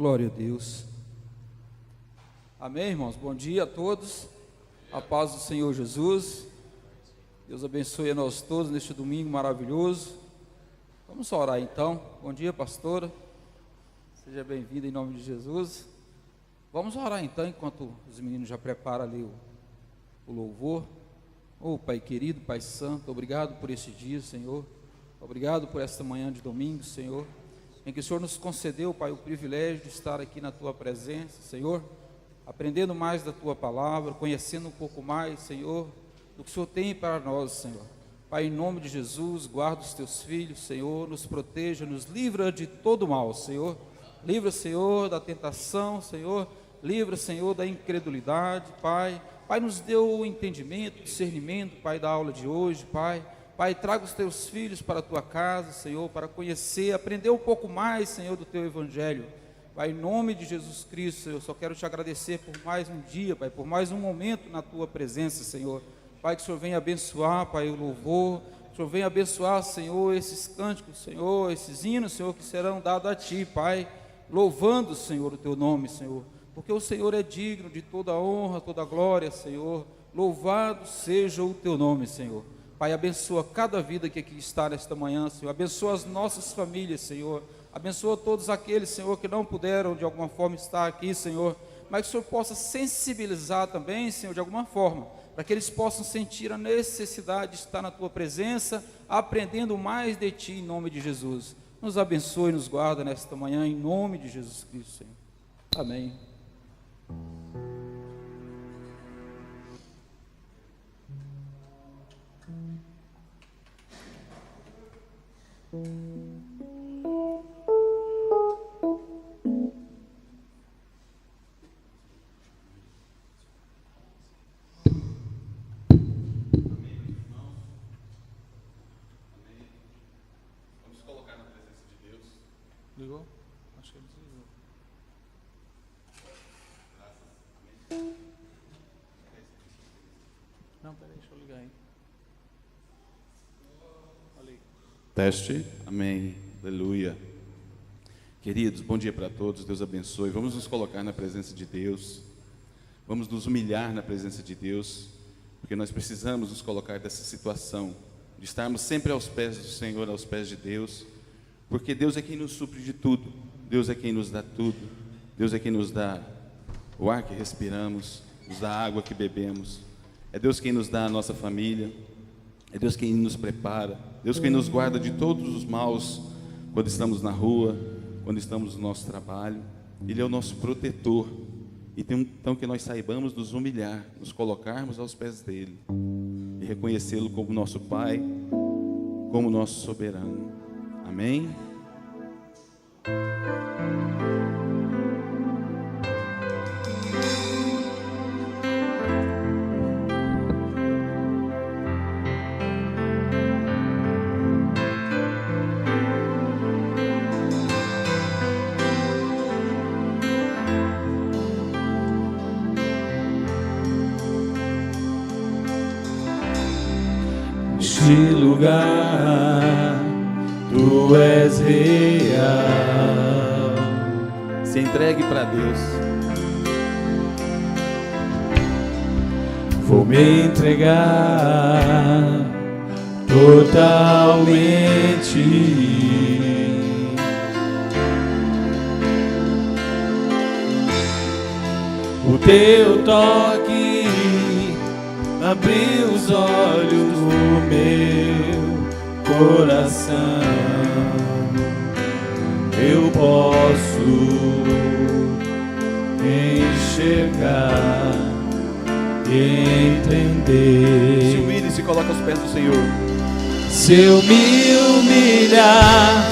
Glória a Deus. Amém, irmãos? Bom dia a todos. A paz do Senhor Jesus. Deus abençoe a nós todos neste domingo maravilhoso. Vamos orar então. Bom dia, pastora. Seja bem-vinda em nome de Jesus. Vamos orar então, enquanto os meninos já preparam ali o louvor. Pai querido, Pai santo, obrigado por este dia, Senhor. Obrigado por esta manhã de domingo, Senhor, em que o Senhor nos concedeu, Pai, o privilégio de estar aqui na Tua presença, Senhor, aprendendo mais da Tua palavra, conhecendo um pouco mais, Senhor, do que o Senhor tem para nós, Senhor. Pai, em nome de Jesus, guarda os Teus filhos, Senhor, nos proteja, nos livra de todo mal, Senhor. Livra, Senhor, da tentação, Senhor. Livra, Senhor, da incredulidade, Pai. Pai, nos deu o entendimento, discernimento, Pai, da aula de hoje, Pai. Pai, traga os Teus filhos para a Tua casa, Senhor, para conhecer, aprender um pouco mais, Senhor, do Teu Evangelho. Pai, em nome de Jesus Cristo, eu só quero Te agradecer por mais um dia, Pai, por mais um momento na Tua presença, Senhor. Pai, que o Senhor venha abençoar, Pai, o louvor. Que o Senhor venha abençoar, Senhor, esses cânticos, Senhor, esses hinos, Senhor, que serão dados a Ti, Pai, louvando, Senhor, o Teu nome, Senhor. Porque o Senhor é digno de toda honra, toda glória, Senhor. Louvado seja o Teu nome, Senhor. Pai, abençoa cada vida que aqui está nesta manhã, Senhor. Abençoa as nossas famílias, Senhor. Abençoa todos aqueles, Senhor, que não puderam de alguma forma estar aqui, Senhor. Mas que o Senhor possa sensibilizar também, Senhor, de alguma forma, para que eles possam sentir a necessidade de estar na Tua presença, aprendendo mais de Ti, em nome de Jesus. Nos abençoe e nos guarda nesta manhã, em nome de Jesus Cristo, Senhor. Amém. Ligou? Acho que ele desligou. Não, peraí, deixa eu ligar aí. Ali. Teste, amém, aleluia. Queridos, bom dia para todos, Deus abençoe. Vamos nos colocar na presença de Deus, vamos nos humilhar na presença de Deus, porque nós precisamos nos colocar dessa situação, de estarmos sempre aos pés do Senhor, aos pés de Deus, porque Deus é quem nos supre de tudo, Deus é quem nos dá tudo, Deus é quem nos dá o ar que respiramos, nos dá a água que bebemos, é Deus quem nos dá a nossa família, é Deus quem nos prepara, Deus quem nos guarda de todos os maus, quando estamos na rua, quando estamos no nosso trabalho. Ele é o nosso protetor, então que nós saibamos nos humilhar, nos colocarmos aos pés dele, e reconhecê-lo como nosso Pai, como nosso soberano. Amém? Este lugar, Tu és real. Se entregue para Deus. Vou me entregar totalmente. O Teu toque abriu os olhos do meu coração. Eu posso enxergar e entender. Se humilhe e se coloca aos pés do Senhor. Se eu me humilhar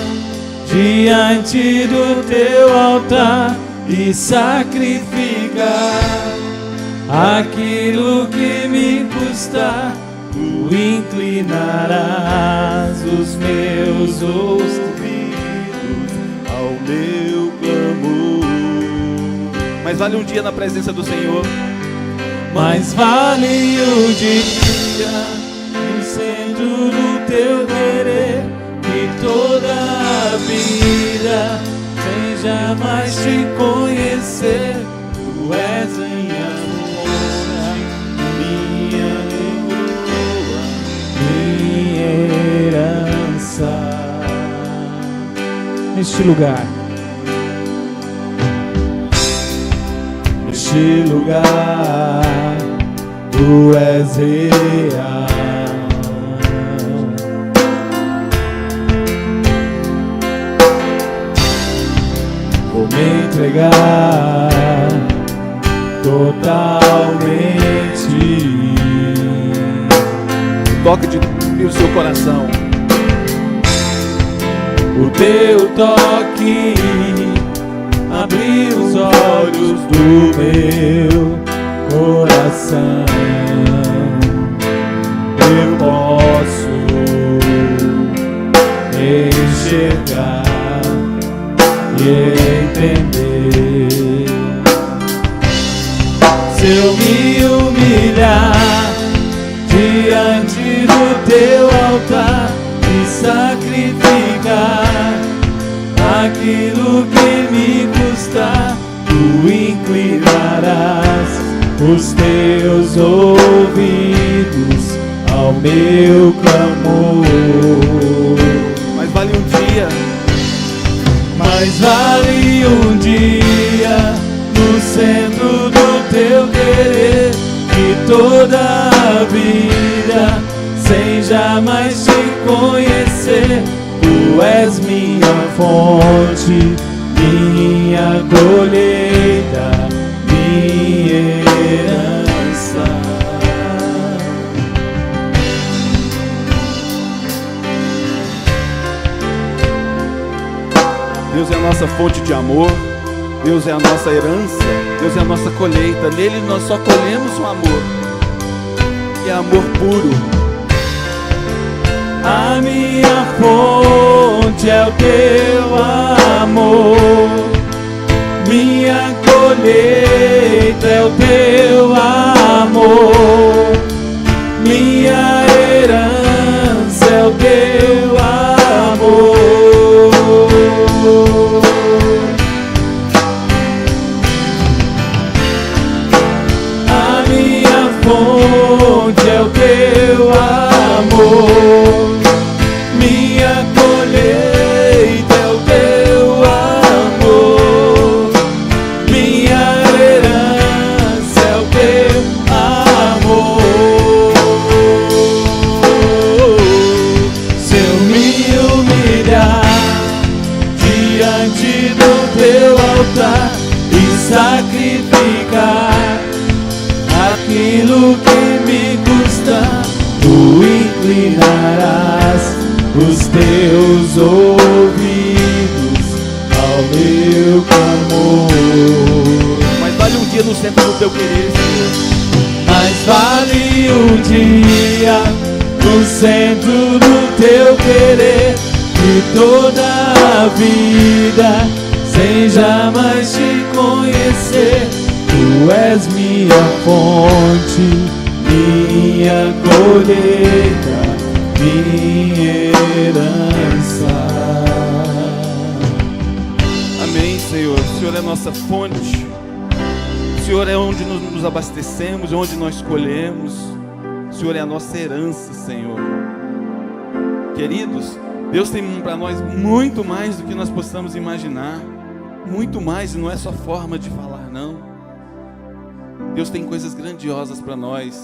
diante do Teu altar e sacrificar aquilo que me custar, Tu inclinarás os meus ouvidos ao meu clamor. Mas vale um dia na presença do Senhor. Mais vale o dia no centro do Teu querer, que toda a vida sem jamais te conhecer. Tu és minha força, minha coroa, minha herança. Neste lugar, neste lugar, tu és real. Vou me entregar totalmente. Toque de o seu coração. O teu toque abriu os olhos do meu coração. Eu posso enxergar e entender. Se eu me humilhar diante do teu altar e sacrificar aquilo que me custar, tu inclinarás os teus ouvidos ao meu clamor. Mas vale um dia, mas vale um dia no centro do teu querer, que toda a vida sem jamais te conhecer. Tu és minha fonte, minha colheita, minha herança. Deus é a nossa fonte de amor, Deus é a nossa herança, Deus é a nossa colheita. Nele nós só colhemos o amor, e é amor puro. A minha fonte é o teu amor, minha colheita é o teu amor, minha herança é o teu amor. A minha fonte é o teu amor, minha colheita é o teu amor, minha herança é o teu amor. Se eu me humilhar diante do teu altar e sacrificar aquilo que me custa, tu inclinarás os teus ouvidos ao meu clamor. Mas vale um dia no centro do teu querer, Senhor. Mas vale um dia no centro do teu querer, que toda a vida sem jamais te conhecer. Tu és minha fonte, minha colheita, minha herança. Amém, Senhor. O Senhor é nossa fonte, o Senhor é onde nos abastecemos, onde nós colhemos. O Senhor é a nossa herança, Senhor. Queridos, Deus tem para nós muito mais do que nós possamos imaginar. Muito mais, e não é só forma de falar, não. Deus tem coisas grandiosas para nós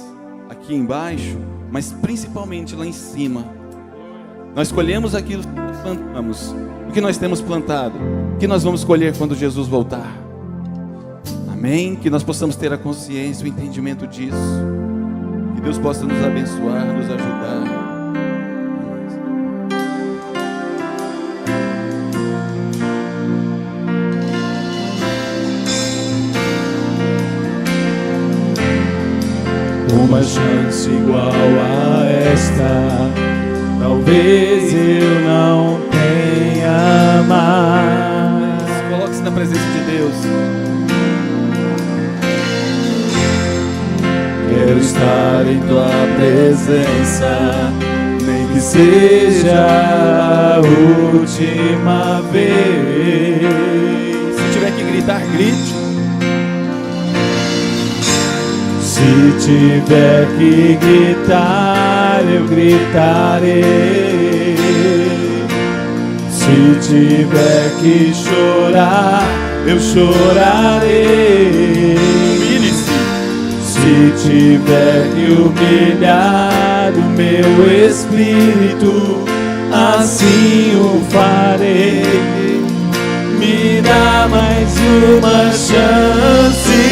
aqui embaixo, mas principalmente lá em cima. Nós colhemos aquilo que plantamos. O que nós temos plantado, o que nós vamos colher quando Jesus voltar. Amém? Que nós possamos ter a consciência, o entendimento disso. Que Deus possa nos abençoar, nos ajudar. Uma chance igual a esta, talvez eu não tenha mais. Coloque-se na presença de Deus. Quero estar em tua presença, nem que seja a última vez. gritar, grite. Se tiver que gritar, eu gritarei. Se tiver que chorar, eu chorarei. Humilhe-se. Se tiver que humilhar o meu espírito, assim o farei. Me dá mais uma chance.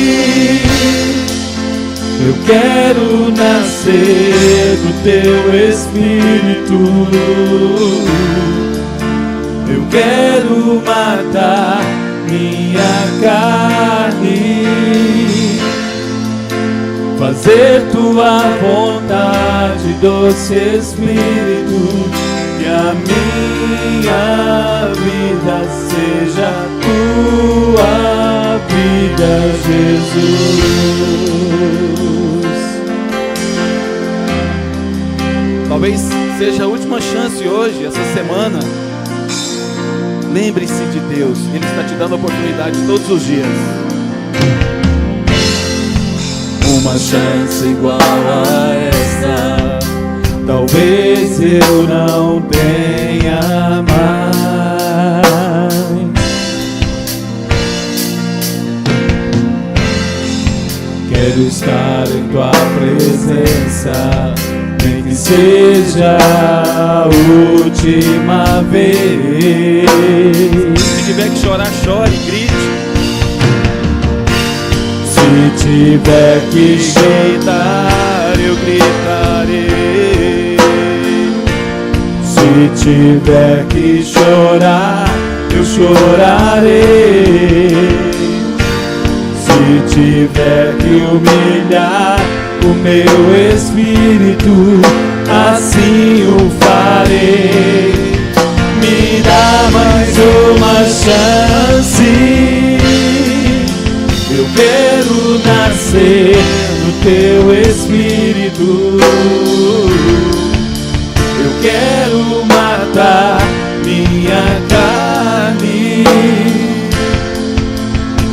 Eu quero nascer do teu espírito. Eu quero matar minha carne, fazer tua vontade, doce Espírito, que a minha vida seja tua vida, Jesus. Talvez seja a última chance hoje, essa semana. Lembre-se de Deus, Ele está te dando oportunidade todos os dias. Uma chance igual a essa, talvez eu não tenha mais. Quero estar em tua presença, nem que seja a última vez. Se tiver que chorar, chore, grite. Se tiver que Gritar, eu gritarei. se tiver que chorar, eu chorarei. Se tiver que humilhar o meu espírito, assim o farei. Me dá mais uma chance. Eu quero nascer no teu espírito. Eu quero matar minha carne,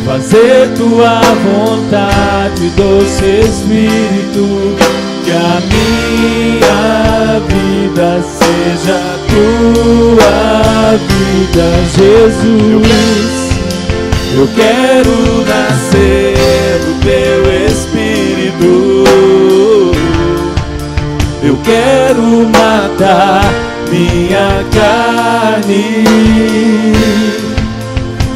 fazer tua vontade, doce Espírito, que a minha vida seja tua vida, Jesus. Eu quero nascer do teu Espírito. Eu quero matar minha carne,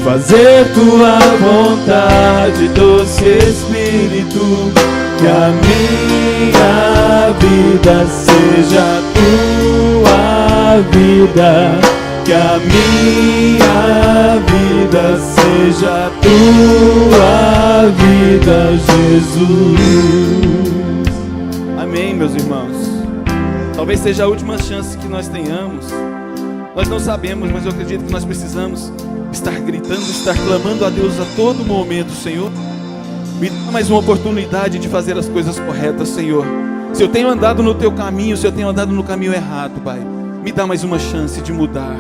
fazer tua vontade, doce Espírito, que a minha vida seja tua vida, que a minha vida seja tua vida, Jesus. Amém, meus irmãos. Talvez seja a última chance que nós tenhamos. Nós não sabemos, mas eu acredito que nós precisamos estar gritando, estar clamando a Deus a todo momento. Senhor, me dá mais uma oportunidade de fazer as coisas corretas, Senhor. Se eu tenho andado no teu caminho, se eu tenho andado no caminho errado, Pai, me dá mais uma chance de mudar,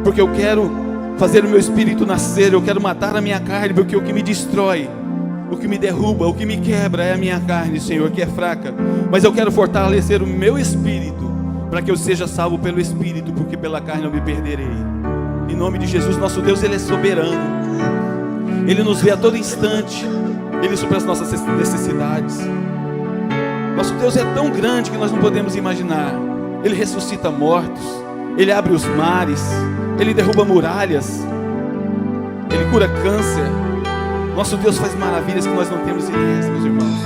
porque eu quero fazer o meu espírito nascer, eu quero matar a minha carne, porque o que me destrói, o que me derruba, o que me quebra é a minha carne, Senhor, que é fraca. Mas eu quero fortalecer o meu espírito, para que eu seja salvo pelo Espírito, porque pela carne eu me perderei. Em nome de Jesus, nosso Deus, Ele é soberano. Ele nos vê a todo instante. Ele supre as nossas necessidades. Nosso Deus é tão grande que nós não podemos imaginar. Ele ressuscita mortos, Ele abre os mares, Ele derruba muralhas, Ele cura câncer. Nosso Deus faz maravilhas que nós não temos ideias, meus irmãos.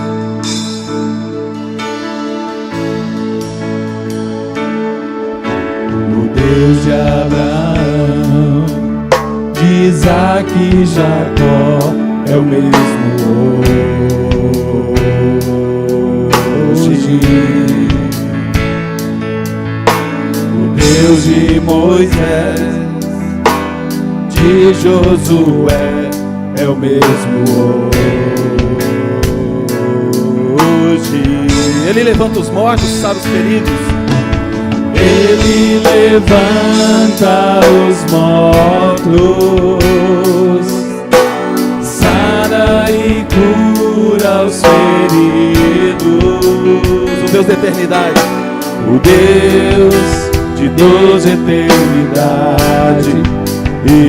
O Deus de Abraão, de Isaac e Jacó, é o mesmo hoje. O Deus de Moisés, de Josué, é o mesmo hoje. Ele levanta os mortos, sara os feridos. Ele levanta os mortos, O Deus da eternidade. O Deus de toda eternidade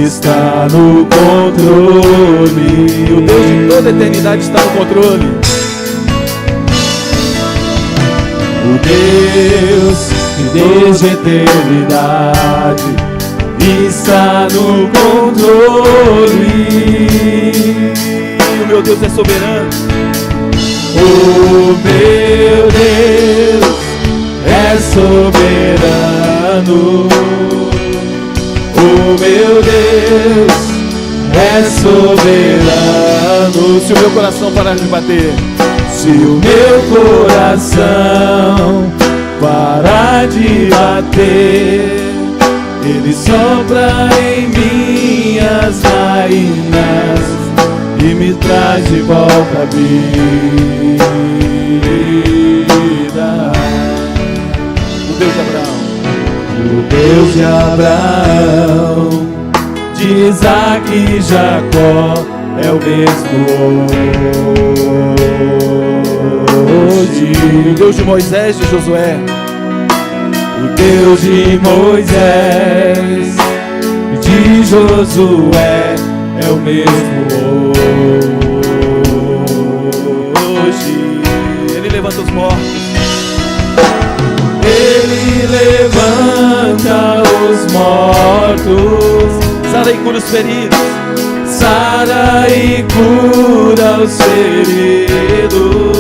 está no controle. O Deus de toda eternidade está no controle. O Deus de desde a eternidade está no controle. O meu Deus é soberano. O meu Deus é soberano. O meu Deus é soberano. Se o meu coração parar de bater, se o meu coração parar de bater, Ele sopra em minhas narinas e me traz de volta a vida. o Deus de Abraão, O Deus de Abraão, de Isaac e Jacó é o mesmo hoje. o Deus de Moisés e de Josué, O Deus de Moisés e de Josué é o mesmo hoje. Ele levanta os mortos. Ele levanta os mortos, Sara e cura os feridos. sara e cura os feridos.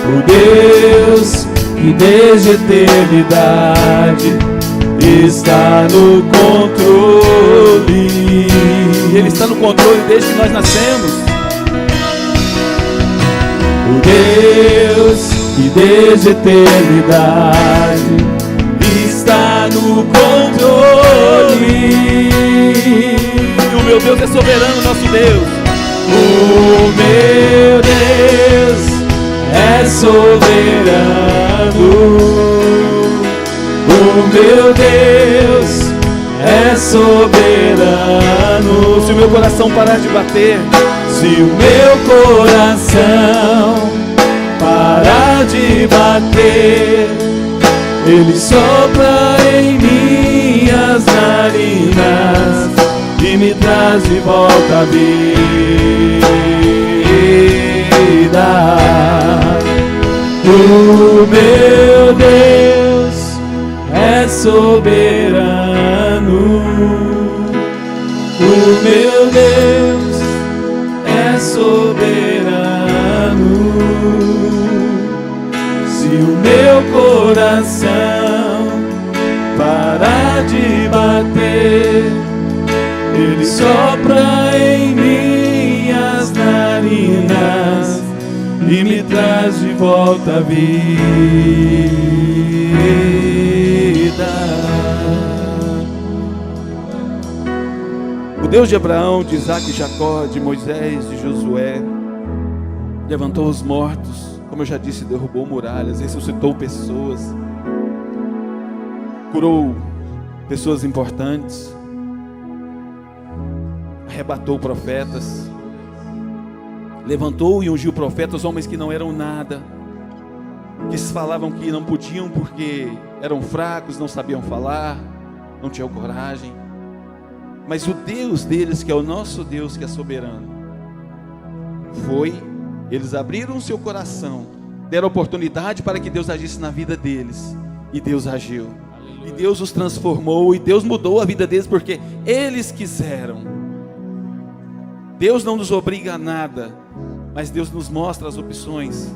O Deus que desde a eternidade está no controle. Ele está no controle desde que nós nascemos. O Deus que desde a eternidade está no controle. O meu Deus é soberano, nosso Deus. O meu Deus é soberano. O meu Deus é soberano. Se o meu coração parar de bater, Se o meu coração parar de bater, Ele sopra em minhas narinas e me traz de volta a vida. O meu Deus é soberano. O meu Deus é soberano. Se o meu coração parar de bater, Ele sopra em minhas narinas e me traz de volta a vida. o Deus de Abraão, de Isaac e Jacó, de Moisés e Josué, levantou os mortos, como eu já disse, derrubou muralhas, ressuscitou pessoas, curou pessoas importantes, arrebatou profetas, levantou e ungiu profetas, homens que não eram nada, que falavam que não podiam porque eram fracos, não sabiam falar, não tinham coragem. Mas o Deus deles, que é o nosso Deus, que é soberano, eles abriram o seu coração, deram oportunidade para que Deus agisse na vida deles, e Deus agiu, e Deus os transformou, e Deus mudou a vida deles, porque eles quiseram. Deus não nos obriga a nada, mas Deus nos mostra as opções.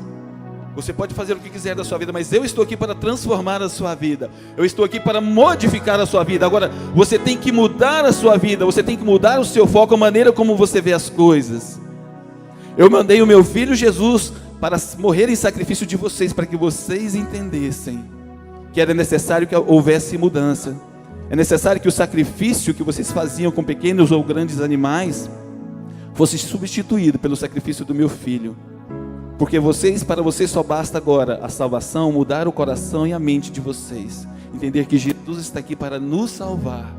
Você pode fazer o que quiser da sua vida, mas eu estou aqui para transformar a sua vida. Eu estou aqui para modificar a sua vida. Agora, você tem que mudar a sua vida. Você tem que mudar o seu foco, a maneira como você vê as coisas. Eu mandei o meu filho Jesus para morrer em sacrifício de vocês, para que vocês entendessem que era necessário que houvesse mudança. É necessário que o sacrifício que vocês faziam com pequenos ou grandes animais fosse substituído pelo sacrifício do meu filho. Porque para vocês só basta agora a salvação, mudar o coração e a mente de vocês. Entender que Jesus está aqui para nos salvar.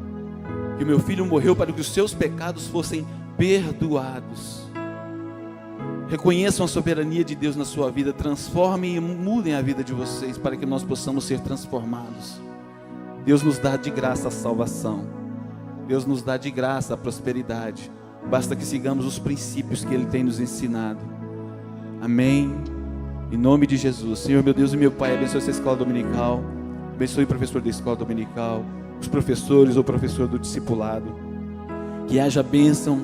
Que o meu filho morreu para que os seus pecados fossem perdoados. Reconheçam a soberania de Deus na sua vida. Transformem e mudem a vida de vocês para que nós possamos ser transformados. Deus nos dá de graça a salvação. Deus nos dá de graça a prosperidade. Basta que sigamos os princípios que Ele tem nos ensinado. Amém. Em nome de Jesus. Senhor, meu Deus e meu Pai, abençoe essa escola dominical. Abençoe o professor da escola dominical, os professores ou professor do discipulado. Que haja bênção,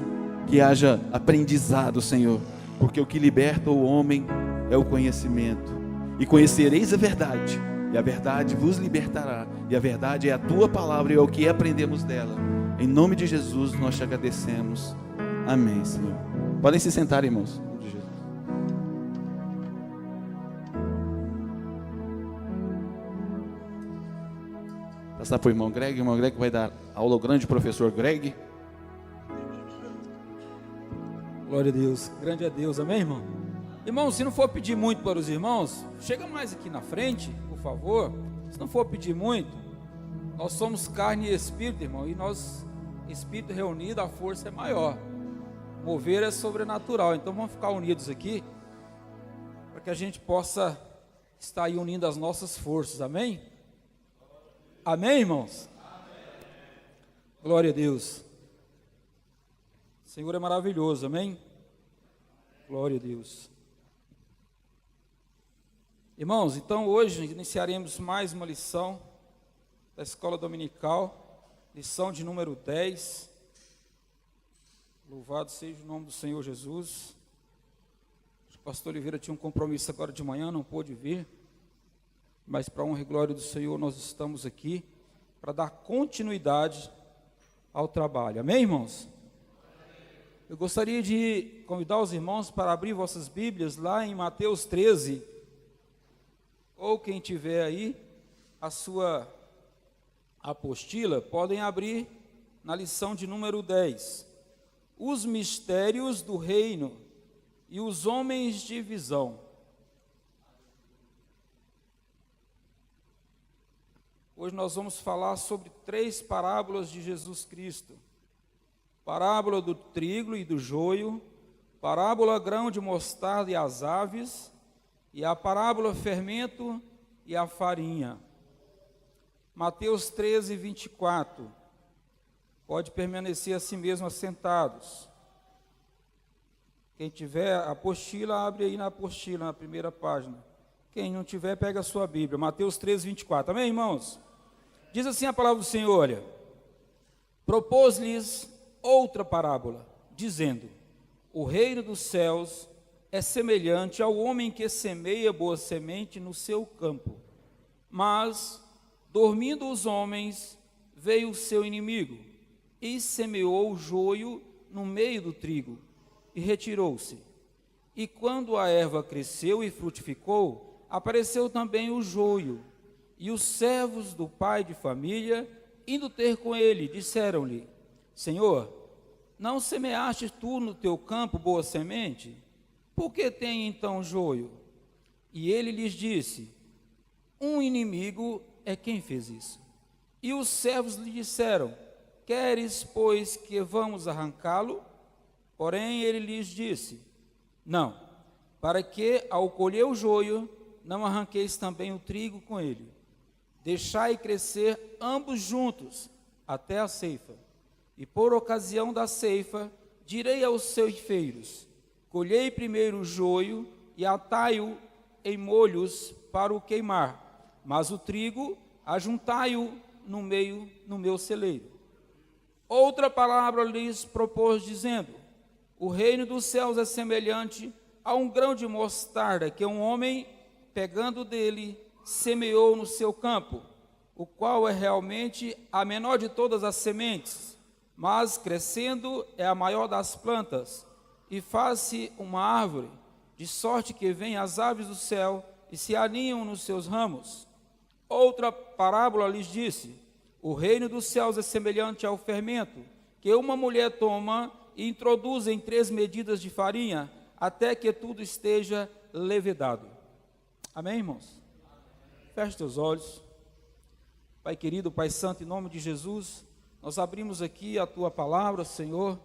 que haja aprendizado, Senhor. Porque o que liberta o homem é o conhecimento. E conhecereis a verdade, e a verdade vos libertará. E a verdade é a tua palavra e é o que aprendemos dela. Em nome de Jesus nós te agradecemos. Amém, Senhor. Podem se sentar, irmãos. Em nome de Jesus. Passar para o irmão Greg. O irmão Greg vai dar aula grande, professor Greg. Glória a Deus, grande é Deus, amém, irmão? Irmão, se não for pedir muito para os irmãos, chega mais aqui na frente, por favor. Se não for pedir muito, nós somos carne e espírito, irmão, e nós, espírito reunido, a força é maior. Mover é sobrenatural, então vamos ficar unidos aqui, para que a gente possa estar aí unindo as nossas forças, amém? Amém, irmãos? Amém. Glória a Deus. O Senhor é maravilhoso, amém? Glória a Deus. Irmãos, então hoje iniciaremos mais uma lição da escola dominical, lição de número 10. Louvado seja o nome do Senhor Jesus. O pastor Oliveira tinha um compromisso agora de manhã, não pôde vir, mas para a honra e glória do Senhor nós estamos aqui para dar continuidade ao trabalho, amém, irmãos? Eu gostaria de convidar os irmãos para abrir vossas Bíblias lá em Mateus 13, ou quem tiver aí a sua apostila, podem abrir na lição de número 10. Os mistérios do reino e os homens de visão. Hoje nós vamos falar sobre 3 parábolas de Jesus Cristo. Parábola do trigo e do joio, parábola grão de mostarda e as aves, e a parábola fermento e a farinha. Mateus 13, 24. Pode permanecer assim mesmo assentados. Quem tiver a apostila, abre aí na apostila, na primeira página. Quem não tiver, pega a sua Bíblia. Mateus 13, 24. Amém, irmãos? Diz assim a palavra do Senhor, olha. Propôs-lhes outra parábola, dizendo: o reino dos céus é semelhante ao homem que semeia boa semente no seu campo. Mas, dormindo os homens, veio o seu inimigo, e semeou o joio no meio do trigo, e retirou-se. E quando a erva cresceu e frutificou, apareceu também o joio. E os servos do pai de família, indo ter com ele, disseram-lhe: Senhor, não semeaste tu no teu campo boa semente? Por que tem então joio? E ele lhes disse: um inimigo é quem fez isso. E os servos lhe disseram: queres, pois, que vamos arrancá-lo? Porém ele lhes disse: não, para que, ao colher o joio, não arranqueis também o trigo com ele. Deixai crescer ambos juntos, até a ceifa. E por ocasião da ceifa, direi aos ceifeiros: colhei primeiro o joio e atai-o em molhos para o queimar, mas o trigo ajuntai-o no meu celeiro. Outra palavra lhes propôs, dizendo: o reino dos céus é semelhante a um grão de mostarda que um homem, pegando dele, semeou no seu campo, o qual é realmente a menor de todas as sementes, mas crescendo é a maior das plantas, e faz-se uma árvore, de sorte que vêm as aves do céu e se aninham nos seus ramos. Outra parábola lhes disse: o reino dos céus é semelhante ao fermento, que uma mulher toma e introduz em 3 medidas de farinha, até que tudo esteja levedado. Amém, irmãos? Feche teus olhos. Pai querido, Pai santo, em nome de Jesus, nós abrimos aqui a Tua palavra, Senhor,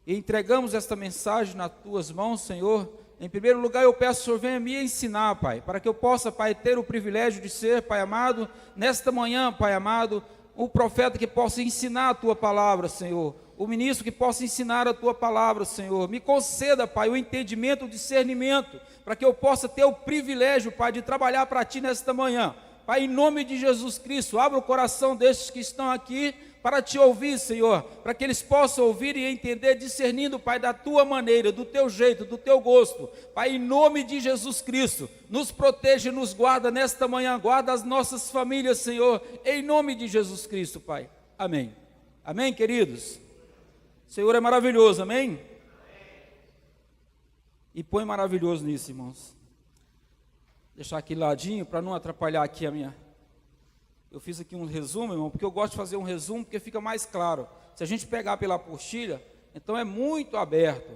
e entregamos esta mensagem nas Tuas mãos, Senhor, Em primeiro lugar, eu peço que o Senhor venha me ensinar, Pai, para que eu possa, Pai, ter o privilégio de ser, Pai amado, nesta manhã, Pai amado, o profeta que possa ensinar a Tua palavra, Senhor, o ministro que possa ensinar a Tua palavra, Senhor. Me conceda, Pai, o entendimento, o discernimento, para que eu possa ter o privilégio, Pai, de trabalhar para Ti nesta manhã. Pai, em nome de Jesus Cristo, abra o coração destes que estão aqui para Te ouvir, Senhor, para que eles possam ouvir e entender, discernindo, Pai, da Tua maneira, do Teu jeito, do Teu gosto. Pai, em nome de Jesus Cristo, nos proteja e nos guarda nesta manhã, guarda as nossas famílias, Senhor, em nome de Jesus Cristo, Pai. Amém. Amém, queridos? O Senhor é maravilhoso, amém? E põe maravilhoso nisso, irmãos. Deixar aqui ladinho, para não atrapalhar aqui a minha... Eu fiz aqui um resumo, irmão, porque eu gosto de fazer um resumo, porque fica mais claro. Se a gente pegar pela apostila, então é muito aberto.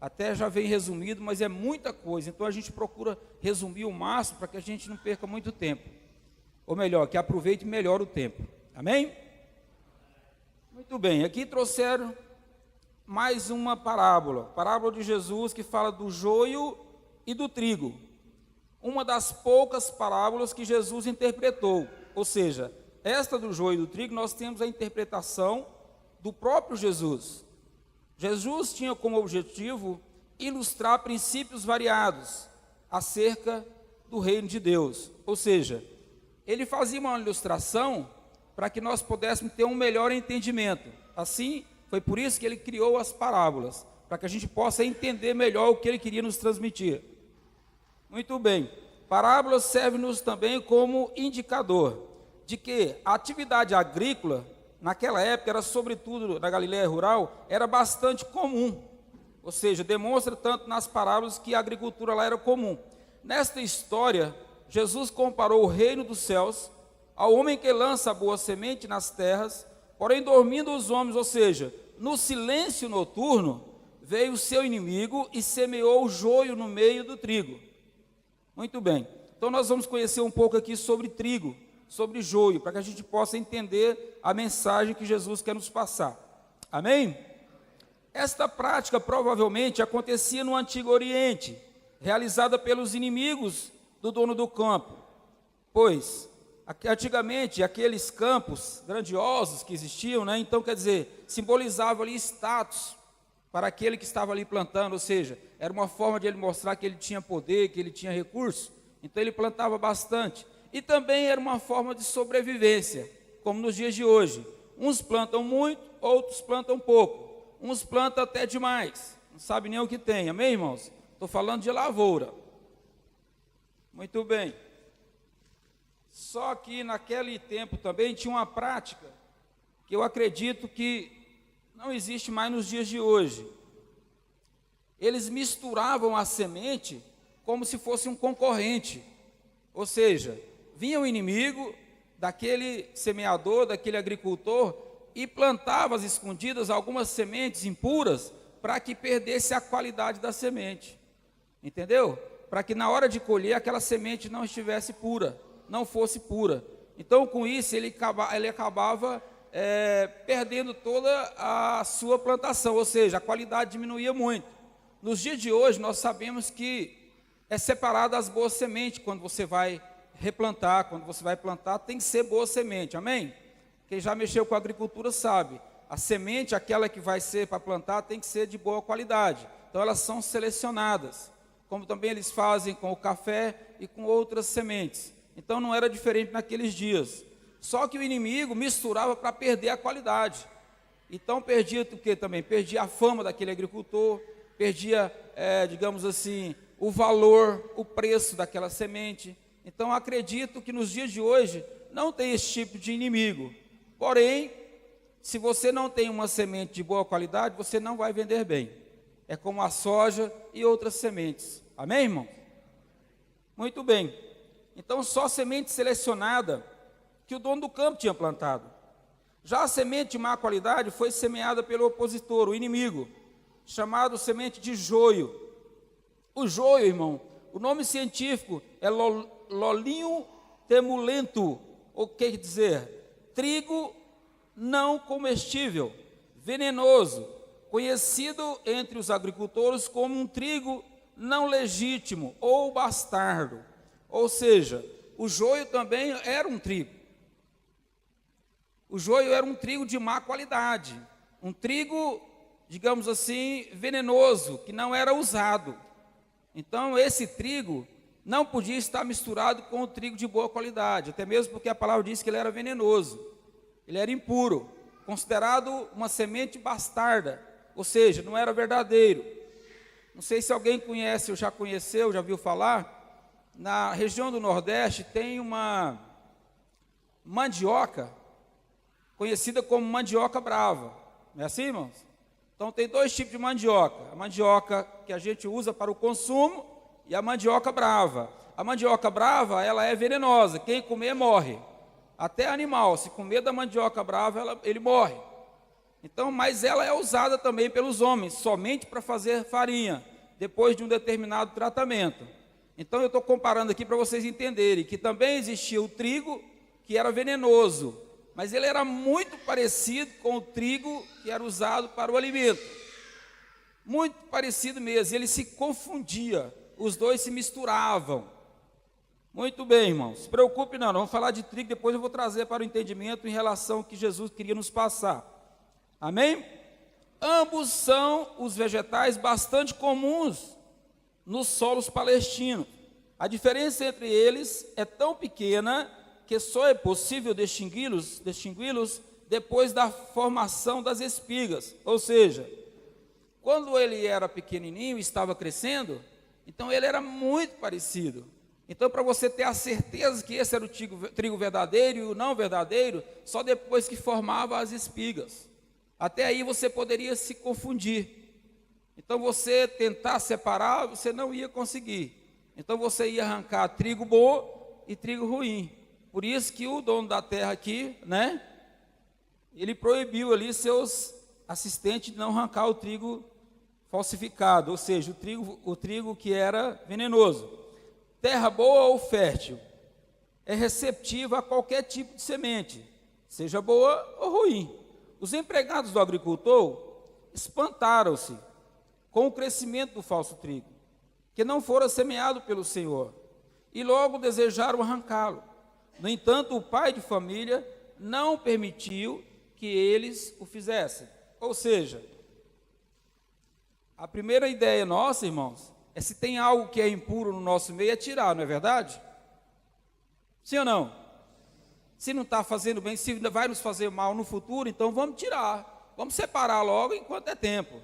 Até já vem resumido, mas é muita coisa. Então a gente procura resumir o máximo, para que a gente não perca muito tempo. Ou melhor, que aproveite melhor o tempo. Amém? Muito bem, aqui trouxeram mais uma parábola. Parábola de Jesus que fala do joio e do trigo. Uma das poucas parábolas que Jesus interpretou. Ou seja, esta do joio e do trigo, nós temos a interpretação do próprio Jesus. Jesus tinha como objetivo ilustrar princípios variados acerca do reino de Deus. Ou seja, ele fazia uma ilustração para que nós pudéssemos ter um melhor entendimento. Assim, foi por isso que ele criou as parábolas, para que a gente possa entender melhor o que ele queria nos transmitir. Muito bem. Parábolas servem-nos também como indicador de que a atividade agrícola, naquela época, era sobretudo na Galileia rural, era bastante comum. Ou seja, demonstra tanto nas parábolas que a agricultura lá era comum. Nesta história, Jesus comparou o reino dos céus ao homem que lança a boa semente nas terras, porém dormindo os homens, ou seja, no silêncio noturno, veio o seu inimigo e semeou o joio no meio do trigo. Muito bem, então nós vamos conhecer um pouco aqui sobre trigo, sobre joio, para que a gente possa entender a mensagem que Jesus quer nos passar. Amém? Esta prática provavelmente acontecia no Antigo Oriente, realizada pelos inimigos do dono do campo, pois antigamente aqueles campos grandiosos que existiam, né, então quer dizer, simbolizavam ali status para aquele que estava ali plantando, ou seja, era uma forma de ele mostrar que ele tinha poder, que ele tinha recurso, então ele plantava bastante, e também era uma forma de sobrevivência, como nos dias de hoje, uns plantam muito, outros plantam pouco, uns plantam até demais, não sabe nem o que tem, amém, irmãos? Estou falando de lavoura. Muito bem, só que naquele tempo também tinha uma prática, que eu acredito que não existe mais nos dias de hoje. Eles misturavam a semente como se fosse um concorrente. Ou seja, vinha o inimigo daquele semeador, daquele agricultor, e plantava às escondidas algumas sementes impuras para que perdesse a qualidade da semente. Entendeu? Para que na hora de colher aquela semente não estivesse pura, não fosse pura. Então com isso ele acabava perdendo toda a sua plantação, ou seja, a qualidade diminuía muito. Nos dias de hoje nós sabemos que é separada as boas sementes. Quando você vai replantar, quando você vai plantar, tem que ser boa semente, amém? Quem já mexeu com a agricultura sabe, a semente, aquela que vai ser para plantar, tem que ser de boa qualidade. Então elas são selecionadas, como também eles fazem com o café e com outras sementes. Então não era diferente naqueles dias. Só que o inimigo misturava para perder a qualidade. Então perdia o que também? Perdia a fama daquele agricultor, perdia, digamos assim, o valor, o preço daquela semente. Então acredito que nos dias de hoje não tem esse tipo de inimigo. Porém, se você não tem uma semente de boa qualidade, você não vai vender bem. É como a soja e outras sementes. Amém, irmão? Muito bem. Então só semente selecionada que o dono do campo tinha plantado. Já a semente de má qualidade foi semeada pelo opositor, o inimigo, chamado semente de joio. O joio, irmão, o nome científico é Lolinho temulento, o que quer dizer? Trigo não comestível, venenoso, conhecido entre os agricultores como um trigo não legítimo ou bastardo. Ou seja, o joio também era um trigo. O joio era um trigo de má qualidade, um trigo, digamos assim, venenoso, que não era usado. Então, esse trigo não podia estar misturado com o trigo de boa qualidade, até mesmo porque a palavra diz que ele era venenoso, ele era impuro, considerado uma semente bastarda, ou seja, não era verdadeiro. Não sei se alguém conhece ou já conheceu, já viu falar, na região do Nordeste tem uma mandioca, conhecida como mandioca brava, não é assim, irmãos? Então tem dois tipos de mandioca, a mandioca que a gente usa para o consumo e a mandioca brava. A mandioca brava, ela é venenosa, quem comer morre, até animal, se comer da mandioca brava, ele morre. Então, mas ela é usada também pelos homens, somente para fazer farinha, depois de um determinado tratamento. Então eu estou comparando aqui para vocês entenderem que também existia o trigo que era venenoso, mas ele era muito parecido com o trigo que era usado para o alimento. Muito parecido mesmo, ele se confundia, os dois se misturavam. Muito bem, irmãos, se preocupe não, vamos falar de trigo, depois eu vou trazer para o entendimento em relação ao que Jesus queria nos passar. Amém? Ambos são os vegetais bastante comuns nos solos palestinos. A diferença entre eles é tão pequena que só é possível distingui-los depois da formação das espigas. Ou seja, quando ele era pequenininho e estava crescendo, então ele era muito parecido. Então, para você ter a certeza que esse era o trigo verdadeiro e o não verdadeiro, só depois que formava as espigas. Até aí você poderia se confundir. Então, você tentar separar, você não ia conseguir. Então, você ia arrancar trigo bom e trigo ruim. Por isso que o dono da terra aqui, né, ele proibiu ali seus assistentes de não arrancar o trigo falsificado, ou seja, o trigo que era venenoso. Terra boa ou fértil é receptiva a qualquer tipo de semente, seja boa ou ruim. Os empregados do agricultor espantaram-se com o crescimento do falso trigo, que não fora semeado pelo Senhor, e logo desejaram arrancá-lo. No entanto, o pai de família não permitiu que eles o fizessem. Ou seja, a primeira ideia nossa, irmãos, é se tem algo que é impuro no nosso meio, é tirar, não é verdade? Sim ou não? Se não está fazendo bem, se vai nos fazer mal no futuro, então vamos tirar, vamos separar logo enquanto é tempo.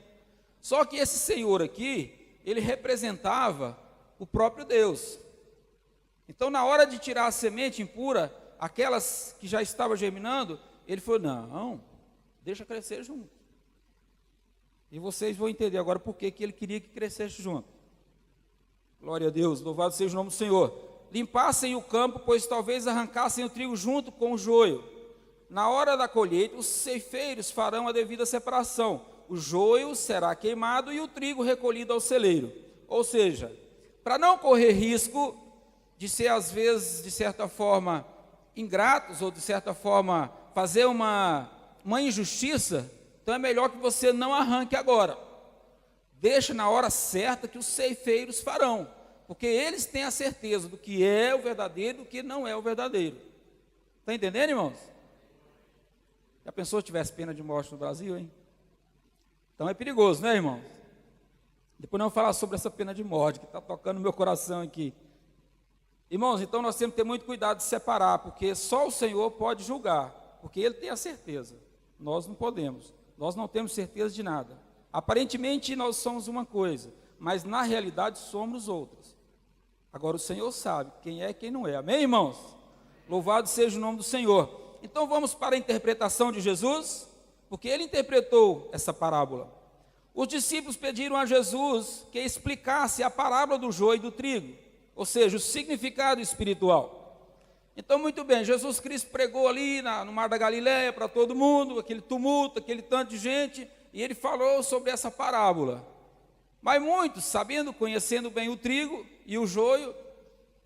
Só que esse Senhor aqui, ele representava o próprio Deus. Então, na hora de tirar a semente impura, aquelas que já estavam germinando, ele falou, não, deixa crescer junto. E vocês vão entender agora por que ele queria que crescesse junto. Glória a Deus, louvado seja o nome do Senhor. Limpassem o campo, pois talvez arrancassem o trigo junto com o joio. Na hora da colheita, os ceifeiros farão a devida separação. O joio será queimado e o trigo recolhido ao celeiro. Ou seja, para não correr risco de ser, às vezes, de certa forma, ingratos, ou de certa forma, fazer uma injustiça, então é melhor que você não arranque agora. Deixa na hora certa que os ceifeiros farão, porque eles têm a certeza do que é o verdadeiro e do que não é o verdadeiro. Está entendendo, irmãos? Já pensou se tivesse pena de morte no Brasil, hein? Então é perigoso, né, irmãos? Depois não vou falar sobre essa pena de morte, que está tocando no meu coração aqui. Irmãos, então nós temos que ter muito cuidado de separar, porque só o Senhor pode julgar, porque Ele tem a certeza. Nós não podemos, nós não temos certeza de nada. Aparentemente nós somos uma coisa, mas na realidade somos outras. Agora o Senhor sabe quem é e quem não é. Amém, irmãos? Louvado seja o nome do Senhor. Então vamos para a interpretação de Jesus, porque Ele interpretou essa parábola. Os discípulos pediram a Jesus que explicasse a parábola do joio e do trigo, ou seja, o significado espiritual. Então, muito bem, Jesus Cristo pregou ali no Mar da Galileia para todo mundo, aquele tumulto, aquele tanto de gente, e Ele falou sobre essa parábola. Mas muitos, sabendo, conhecendo bem o trigo e o joio,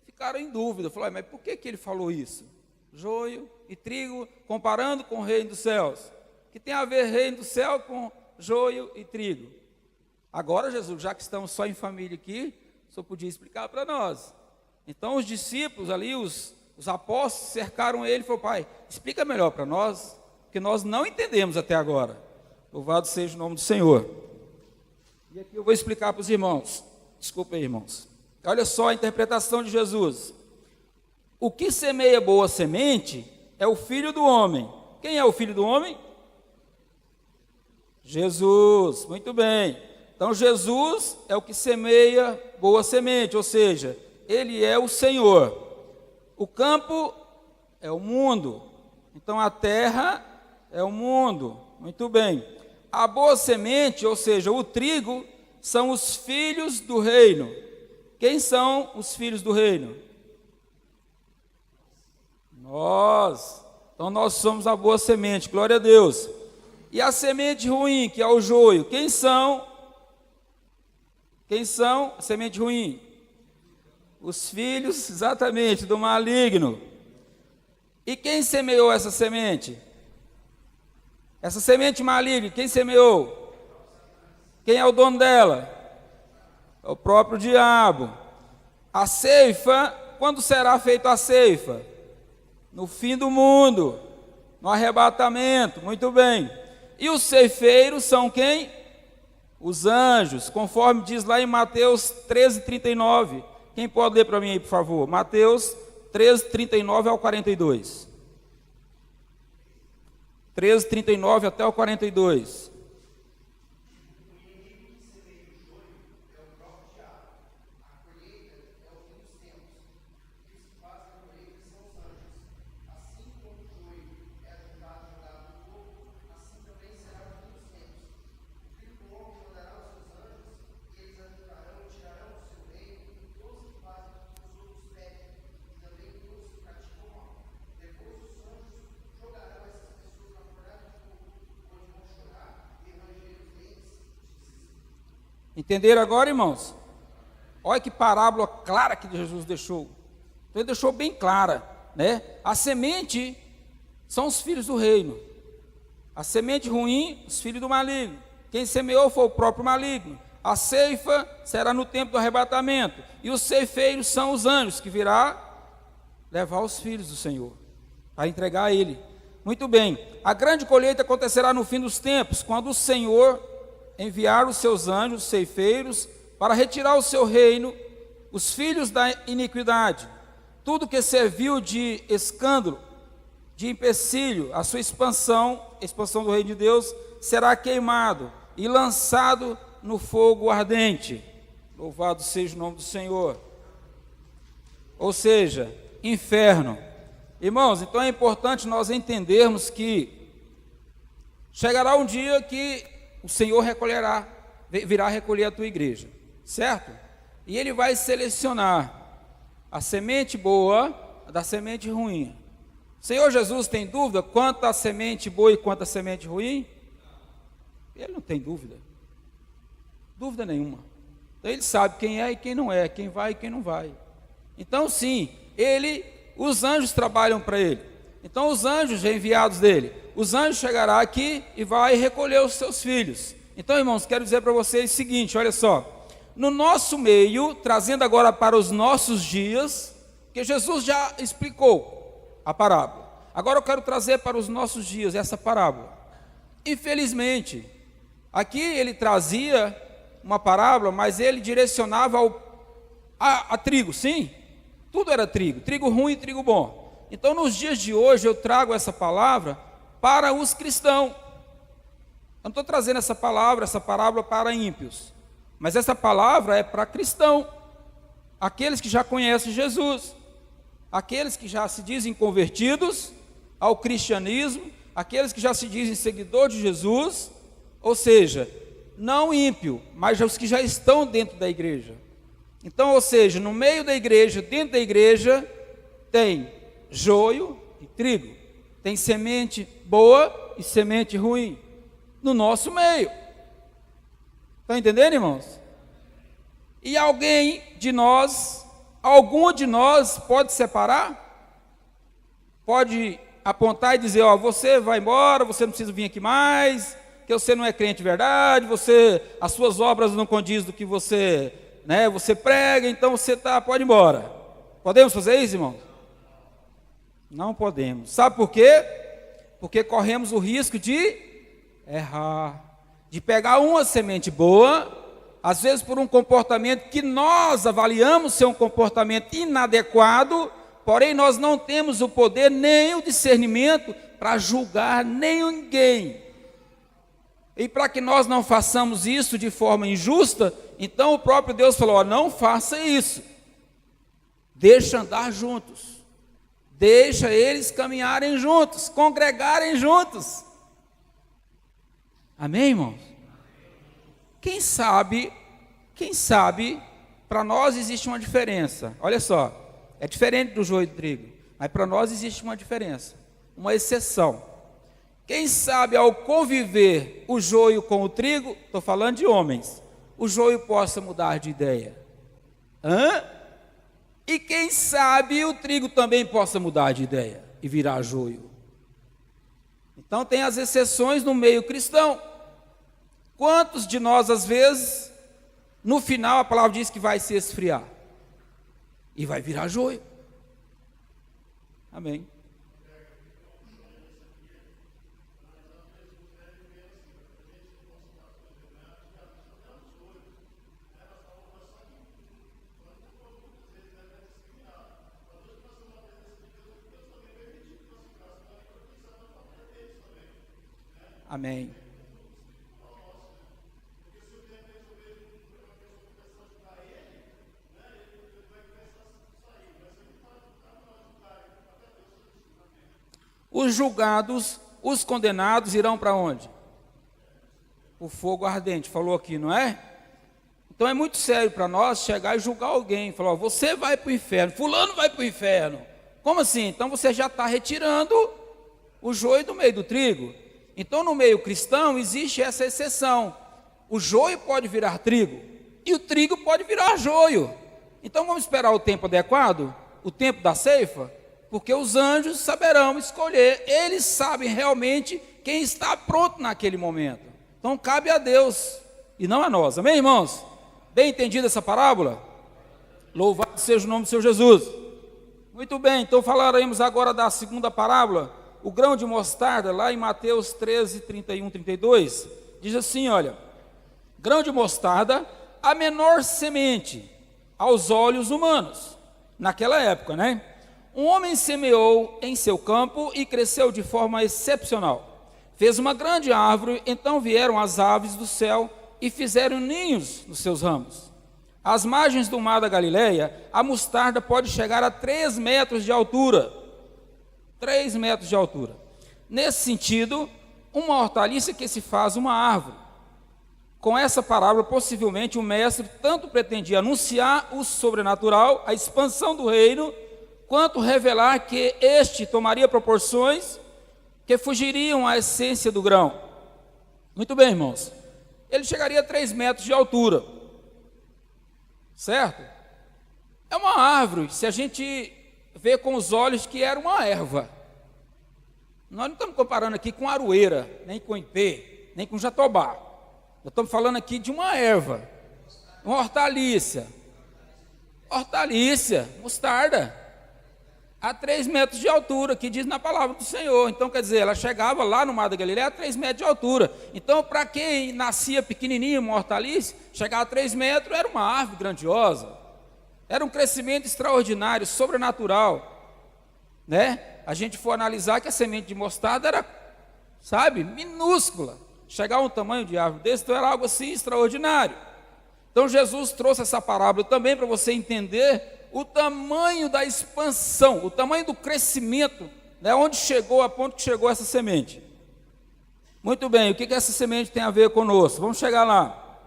ficaram em dúvida, falaram, mas por que Ele falou isso? Joio e trigo, comparando com o reino dos céus. Que tem a ver reino do céu com joio e trigo? Agora, Jesus, já que estamos só em família aqui, o Senhor podia explicar para nós. Então, os discípulos ali, os apóstolos, cercaram ele e falaram: Pai, explica melhor para nós, porque nós não entendemos até agora. Louvado seja o nome do Senhor. E aqui eu vou explicar para os irmãos. Desculpa aí, irmãos. Olha só a interpretação de Jesus. O que semeia boa semente é o Filho do Homem. Quem é o Filho do Homem? Jesus. Muito bem. Então, Jesus é o que semeia boa semente, ou seja, Ele é o Senhor. O campo é o mundo. Então, a terra é o mundo. Muito bem. A boa semente, ou seja, o trigo, são os filhos do reino. Quem são os filhos do reino? Nós. Então, nós somos a boa semente, glória a Deus. E a semente ruim, que é o joio, quem são? Quem são a semente ruim? Os filhos, exatamente, do maligno. E quem semeou essa semente? Essa semente maligna, quem semeou? Quem é o dono dela? É o próprio diabo. A ceifa, quando será feita a ceifa? No fim do mundo, no arrebatamento, muito bem. E os ceifeiros são quem? Os anjos, conforme diz lá em Mateus 13:39. Quem pode ler para mim aí, por favor? Mateus 13:39 ao 42. 13:39 até o 42. Entenderam agora, irmãos? Olha que parábola clara que Jesus deixou. Então, ele deixou bem clara, né? A semente são os filhos do reino. A semente ruim, os filhos do maligno. Quem semeou foi o próprio maligno. A ceifa será no tempo do arrebatamento. E os ceifeiros são os anjos, que virá levar os filhos do Senhor, para entregar a Ele. Muito bem. A grande colheita acontecerá no fim dos tempos, quando o Senhor enviar os seus anjos, ceifeiros, para retirar o seu reino, os filhos da iniquidade. Tudo que serviu de escândalo, de empecilho, a sua expansão, a expansão do reino de Deus, será queimado e lançado no fogo ardente. Louvado seja o nome do Senhor. Ou seja, inferno. Irmãos, então é importante nós entendermos que chegará um dia que o Senhor virá recolher a tua igreja, certo? E Ele vai selecionar a semente boa da semente ruim. O Senhor Jesus tem dúvida quanto à semente boa e quanto à semente ruim? Ele não tem dúvida. Dúvida nenhuma. Então, Ele sabe quem é e quem não é, quem vai e quem não vai. Então, sim, os anjos trabalham para Ele. Então, os anjos enviados dele, os anjos chegarão aqui e vai recolher os seus filhos. Então, irmãos, quero dizer para vocês o seguinte, olha só. No nosso meio, trazendo agora para os nossos dias, que Jesus já explicou a parábola. Agora eu quero trazer para os nossos dias essa parábola. Infelizmente, aqui ele trazia uma parábola, mas ele direcionava a trigo, sim? Tudo era trigo ruim e trigo bom. Então, nos dias de hoje, eu trago essa palavra para os cristãos. Eu não estou trazendo essa parábola para ímpios, mas essa palavra é para cristão, aqueles que já conhecem Jesus, aqueles que já se dizem convertidos ao cristianismo, aqueles que já se dizem seguidor de Jesus, ou seja, não ímpio, mas os que já estão dentro da igreja. Então, ou seja, no meio da igreja, dentro da igreja, tem joio e trigo, tem semente boa e semente ruim, no nosso meio. Estão entendendo, irmãos? E algum de nós pode separar? Pode apontar e dizer, ó, você vai embora, você não precisa vir aqui mais, porque você não é crente de verdade, as suas obras não condizem do que você, né, você prega, então você pode ir embora. Podemos fazer isso, irmão? Não podemos. Sabe por quê? Porque corremos o risco de errar, de pegar uma semente boa, às vezes por um comportamento que nós avaliamos ser um comportamento inadequado, porém nós não temos o poder nem o discernimento para julgar nem ninguém. E para que nós não façamos isso de forma injusta, então o próprio Deus falou: não faça isso, deixa andar juntos, deixa eles caminharem juntos, congregarem juntos. Amém, irmãos? Quem sabe, para nós existe uma diferença. Olha só, é diferente do joio e do trigo, mas para nós existe uma diferença, uma exceção. Quem sabe ao conviver o joio com o trigo, estou falando de homens, o joio possa mudar de ideia. E quem sabe o trigo também possa mudar de ideia e virar joio. Então tem as exceções no meio cristão. Quantos de nós, às vezes, no final a palavra diz que vai se esfriar e vai virar joio? Amém. Amém. Os julgados, os condenados irão para onde? O fogo ardente, falou aqui, não é? Então é muito sério para nós chegar e julgar alguém, falar: você vai para o inferno, fulano vai para o inferno. Como assim? Então você já está retirando o joio do meio do trigo. Então no meio cristão existe essa exceção: o joio pode virar trigo e o trigo pode virar joio. Então vamos esperar o tempo adequado, o tempo da ceifa, porque os anjos saberão escolher, eles sabem realmente quem está pronto naquele momento. Então cabe a Deus e não a nós. Amém, irmãos? Bem entendida essa parábola? Louvado seja o nome do Senhor Jesus. Muito bem, então falaremos agora da segunda parábola, o grão de mostarda, lá em Mateus 13, 31, 32, diz assim, olha: grão de mostarda, a menor semente aos olhos humanos, naquela época, né? Um homem semeou em seu campo e cresceu de forma excepcional. Fez uma grande árvore, então vieram as aves do céu e fizeram ninhos nos seus ramos. Às margens do mar da Galileia, a mostarda pode chegar a 3 metros de altura. 3 metros de altura. Nesse sentido, uma hortaliça que se faz uma árvore. Com essa parábola, possivelmente o mestre tanto pretendia anunciar o sobrenatural, a expansão do reino, quanto revelar que este tomaria proporções que fugiriam à essência do grão. Muito bem, irmãos. Ele chegaria a 3 metros de altura. Certo? É uma árvore, se a gente vê com os olhos que era uma erva. Nós não estamos comparando aqui com aroeira, nem com ipê, nem com jatobá. Nós estamos falando aqui de uma erva, uma hortaliça. Hortaliça, mostarda, a 3 metros de altura, que diz na palavra do Senhor. Então, quer dizer, ela chegava lá no Mar da Galileia a 3 metros de altura. Então, para quem nascia pequenininho, uma hortaliça, chegar a 3 metros era uma árvore grandiosa. Era um crescimento extraordinário, sobrenatural. Né? A gente for analisar que a semente de mostarda era, sabe, minúscula. Chegar a um tamanho de árvore desse, então era algo assim extraordinário. Então, Jesus trouxe essa parábola também para você entender o tamanho da expansão, o tamanho do crescimento, né, onde chegou, a ponto que chegou essa semente. Muito bem, o que essa semente tem a ver conosco? Vamos chegar lá.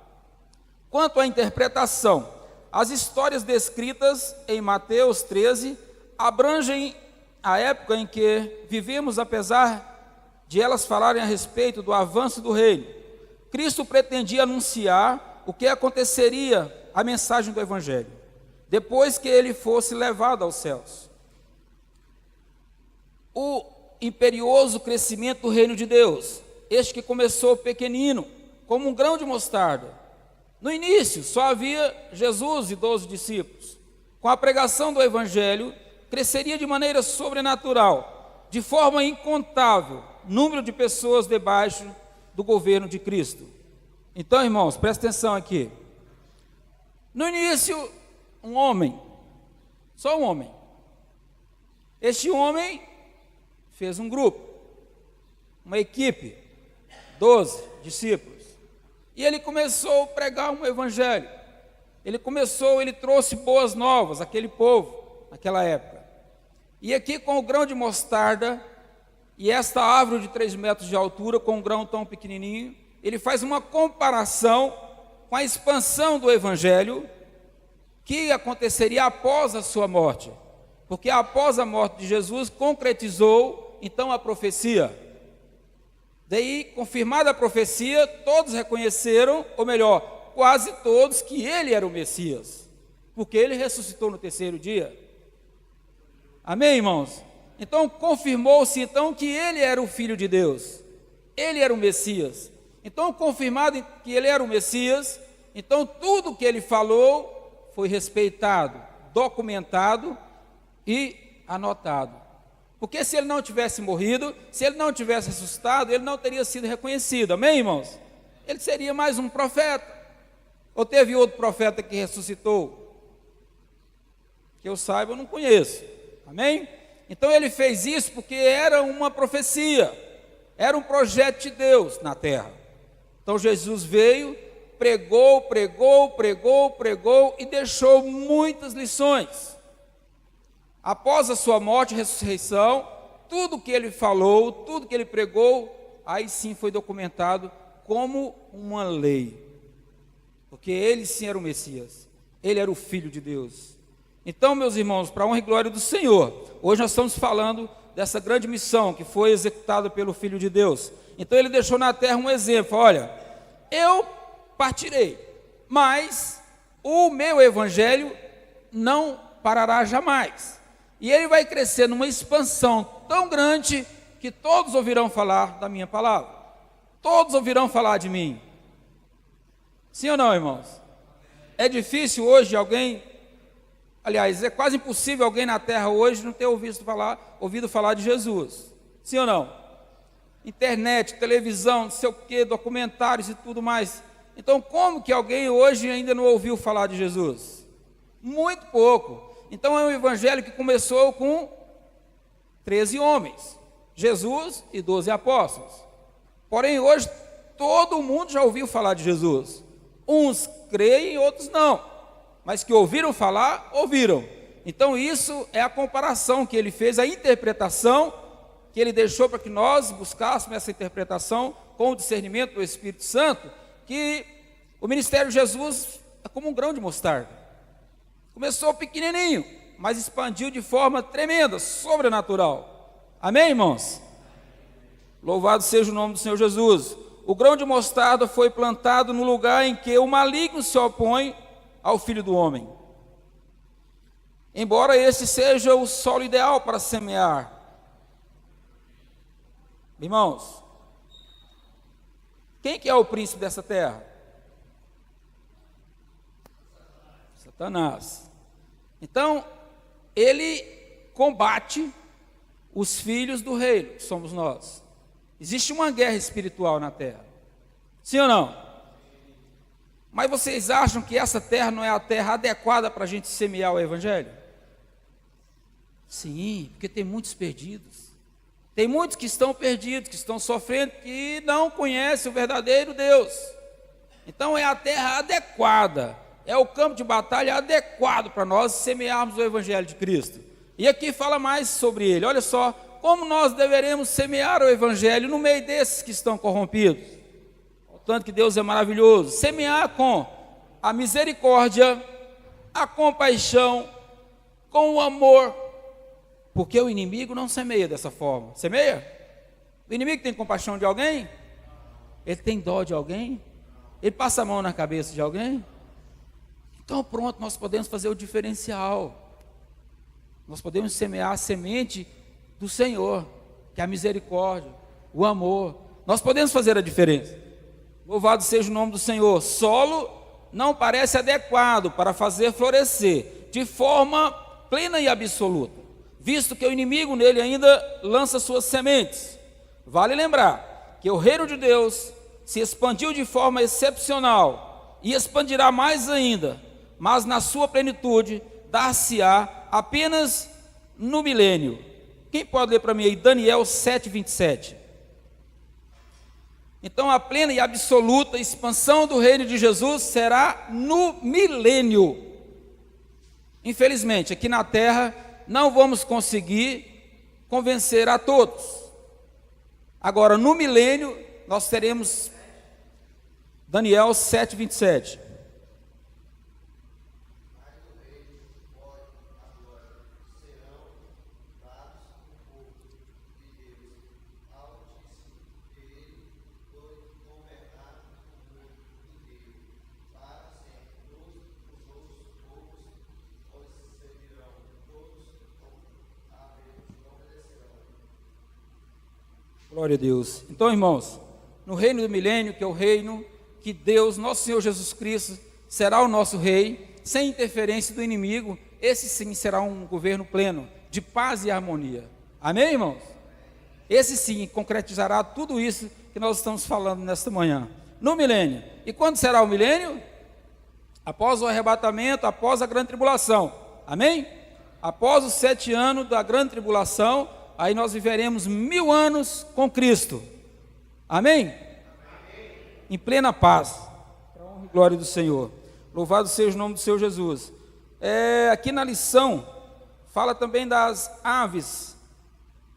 Quanto à interpretação, as histórias descritas em Mateus 13 abrangem a época em que vivemos, apesar de elas falarem a respeito do avanço do reino. Cristo pretendia anunciar o que aconteceria, a mensagem do Evangelho, depois que ele fosse levado aos céus. O imperioso crescimento do reino de Deus este que começou pequenino, como um grão de mostarda. No início, só havia Jesus e 12 discípulos. Com a pregação do Evangelho, cresceria de maneira sobrenatural, de forma incontável, número de pessoas debaixo do governo de Cristo. Então, irmãos, presta atenção aqui. No início, um homem, só um homem. Este homem fez um grupo, uma equipe, 12 discípulos. E ele começou a pregar um evangelho. Ele trouxe boas novas àquele povo, naquela época. E aqui com o grão de mostarda, e esta árvore de 3 metros de altura, com um grão tão pequenininho, ele faz uma comparação com a expansão do evangelho, que aconteceria após a sua morte. Porque após a morte de Jesus, concretizou então a profecia. Daí, confirmada a profecia, todos reconheceram, ou melhor, quase todos, que ele era o Messias, porque ele ressuscitou no 3º dia. Amém, irmãos? Então, confirmou-se então que ele era o Filho de Deus, ele era o Messias. Então, confirmado que ele era o Messias, então tudo que ele falou foi respeitado, documentado e anotado. Porque se ele não tivesse morrido, se ele não tivesse ressuscitado, ele não teria sido reconhecido. Amém, irmãos? Ele seria mais um profeta. Ou teve outro profeta que ressuscitou? Que eu saiba, eu não conheço. Amém? Então ele fez isso porque era uma profecia, era um projeto de Deus na terra. Então Jesus veio, pregou e deixou muitas lições. Após a sua morte e ressurreição, tudo que ele falou, tudo que ele pregou, aí sim foi documentado como uma lei. Porque ele sim era o Messias, ele era o Filho de Deus. Então, meus irmãos, para a honra e glória do Senhor, hoje nós estamos falando dessa grande missão que foi executada pelo Filho de Deus. Então ele deixou na terra um exemplo: olha, eu partirei, mas o meu evangelho não parará jamais. E ele vai crescer numa expansão tão grande que todos ouvirão falar da minha palavra. Todos ouvirão falar de mim. Sim ou não, irmãos? É difícil hoje alguém, aliás, é quase impossível alguém na terra hoje não ter ouvido falar de Jesus. Sim ou não? Internet, televisão, não sei o que, documentários e tudo mais. Então, como que alguém hoje ainda não ouviu falar de Jesus? Muito pouco. Então é um evangelho que começou com 13 homens, Jesus e 12 apóstolos. Porém hoje todo mundo já ouviu falar de Jesus. Uns creem, outros não, mas que ouviram falar, ouviram. Então isso é a comparação que ele fez, a interpretação que ele deixou para que nós buscássemos essa interpretação com o discernimento do Espírito Santo, que o ministério de Jesus é como um grão de mostarda. Começou pequenininho, mas expandiu de forma tremenda, sobrenatural. Amém, irmãos? Louvado seja o nome do Senhor Jesus. O grão de mostarda foi plantado no lugar em que o maligno se opõe ao Filho do Homem. Embora esse seja o solo ideal para semear. Irmãos, quem que é o príncipe dessa terra? Satanás. Então, ele combate os filhos do reino, que somos nós. Existe uma guerra espiritual na terra. Sim ou não? Mas vocês acham que essa terra não é a terra adequada para a gente semear o evangelho? Sim, porque tem muitos perdidos. Tem muitos que estão perdidos, que estão sofrendo, que não conhecem o verdadeiro Deus. Então é a terra adequada, é o campo de batalha adequado para nós semearmos o evangelho de Cristo. E aqui fala mais sobre ele. Olha só, como nós deveremos semear o evangelho no meio desses que estão corrompidos. O tanto que Deus é maravilhoso. Semear com a misericórdia, a compaixão, com o amor. Porque o inimigo não semeia dessa forma. Semeia? O inimigo tem compaixão de alguém? Ele tem dó de alguém? Ele passa a mão na cabeça de alguém? Então pronto, nós podemos fazer o diferencial. Nós podemos semear a semente do Senhor, que é a misericórdia, o amor. nós podemos fazer a diferença. Louvado seja o nome do Senhor. Solo não parece adequado para fazer florescer de forma plena e absoluta, visto que o inimigo nele ainda lança suas sementes. Vale lembrar que o reino de Deus se expandiu de forma excepcional e expandirá mais ainda, mas na sua plenitude dar-se-á apenas no milênio. Quem pode ler para mim aí Daniel 7:27? Então a plena e absoluta expansão do reino de Jesus será no milênio. Infelizmente, aqui na terra não vamos conseguir convencer a todos. Agora, no milênio, nós teremos Daniel 7:27. Glória a Deus. Então, irmãos, no reino do milênio, que é o reino que Deus, nosso Senhor Jesus Cristo, será o nosso rei, sem interferência do inimigo, esse sim será um governo pleno, de paz e harmonia. Amém, irmãos? Esse sim concretizará tudo isso que nós estamos falando nesta manhã, no milênio. E quando será o milênio? Após o arrebatamento, após a grande tribulação. Amém? Após os 7 anos da grande tribulação, aí nós viveremos 1000 anos com Cristo. Amém? Amém. Em plena paz. Para a honra e glória do Senhor. Louvado seja o nome do Senhor Jesus. Aqui na lição, fala também das aves,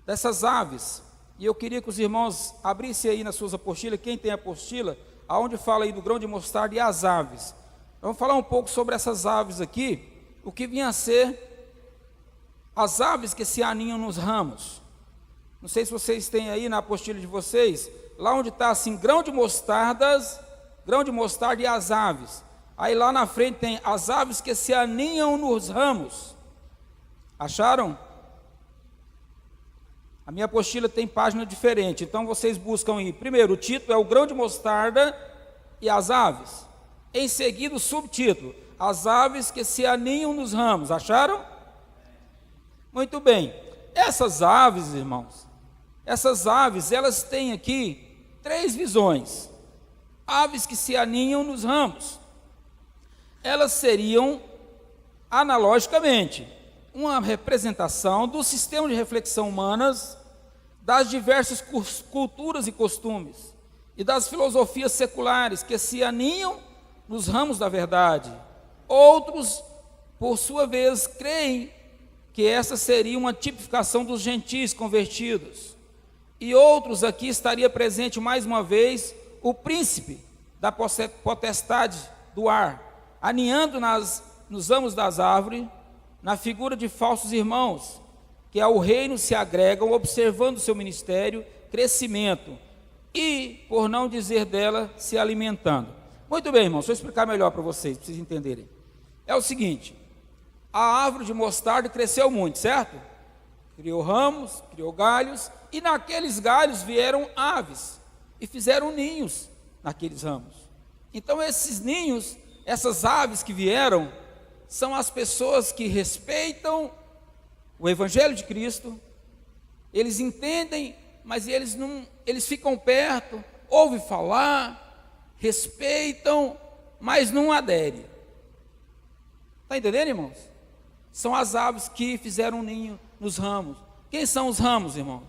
dessas aves. E eu queria que os irmãos abrissem aí nas suas apostilas, quem tem apostila, aonde fala aí do grão de mostarda e as aves. Vamos falar um pouco sobre essas aves aqui, o que vinha a ser as aves que se aninham nos ramos. Não sei se vocês têm aí na apostila de vocês, lá onde está assim, grão de mostarda e as aves. Aí lá na frente tem as aves que se aninham nos ramos. Acharam? A minha apostila tem página diferente, então vocês buscam aí. Primeiro, o título é o grão de mostarda e as aves. Em seguida, o subtítulo, as aves que se aninham nos ramos. Acharam? Muito bem, essas aves, irmãos, elas têm aqui 3 visões. Aves que se aninham nos ramos. Elas seriam, analogicamente, uma representação do sistema de reflexão humanas, das diversas culturas e costumes, e das filosofias seculares que se aninham nos ramos da verdade. Outros, por sua vez, creem que essa seria uma tipificação dos gentis convertidos. E outros aqui estaria presente mais uma vez o príncipe da potestade do ar, aninhando nos ramos das árvores, na figura de falsos irmãos, que ao reino se agregam, observando seu ministério, crescimento, e, por não dizer dela, se alimentando. Muito bem, irmãos, vou explicar melhor para vocês entenderem. É o seguinte: a árvore de mostarda cresceu muito, certo? Criou ramos, criou galhos, e naqueles galhos vieram aves, e fizeram ninhos naqueles ramos. Então esses ninhos, essas aves que vieram, são as pessoas que respeitam o Evangelho de Cristo, eles entendem, mas eles ficam perto, ouvem falar, respeitam, mas não aderem. Está entendendo, irmãos? São as aves que fizeram um ninho nos ramos. Quem são os ramos, irmãos?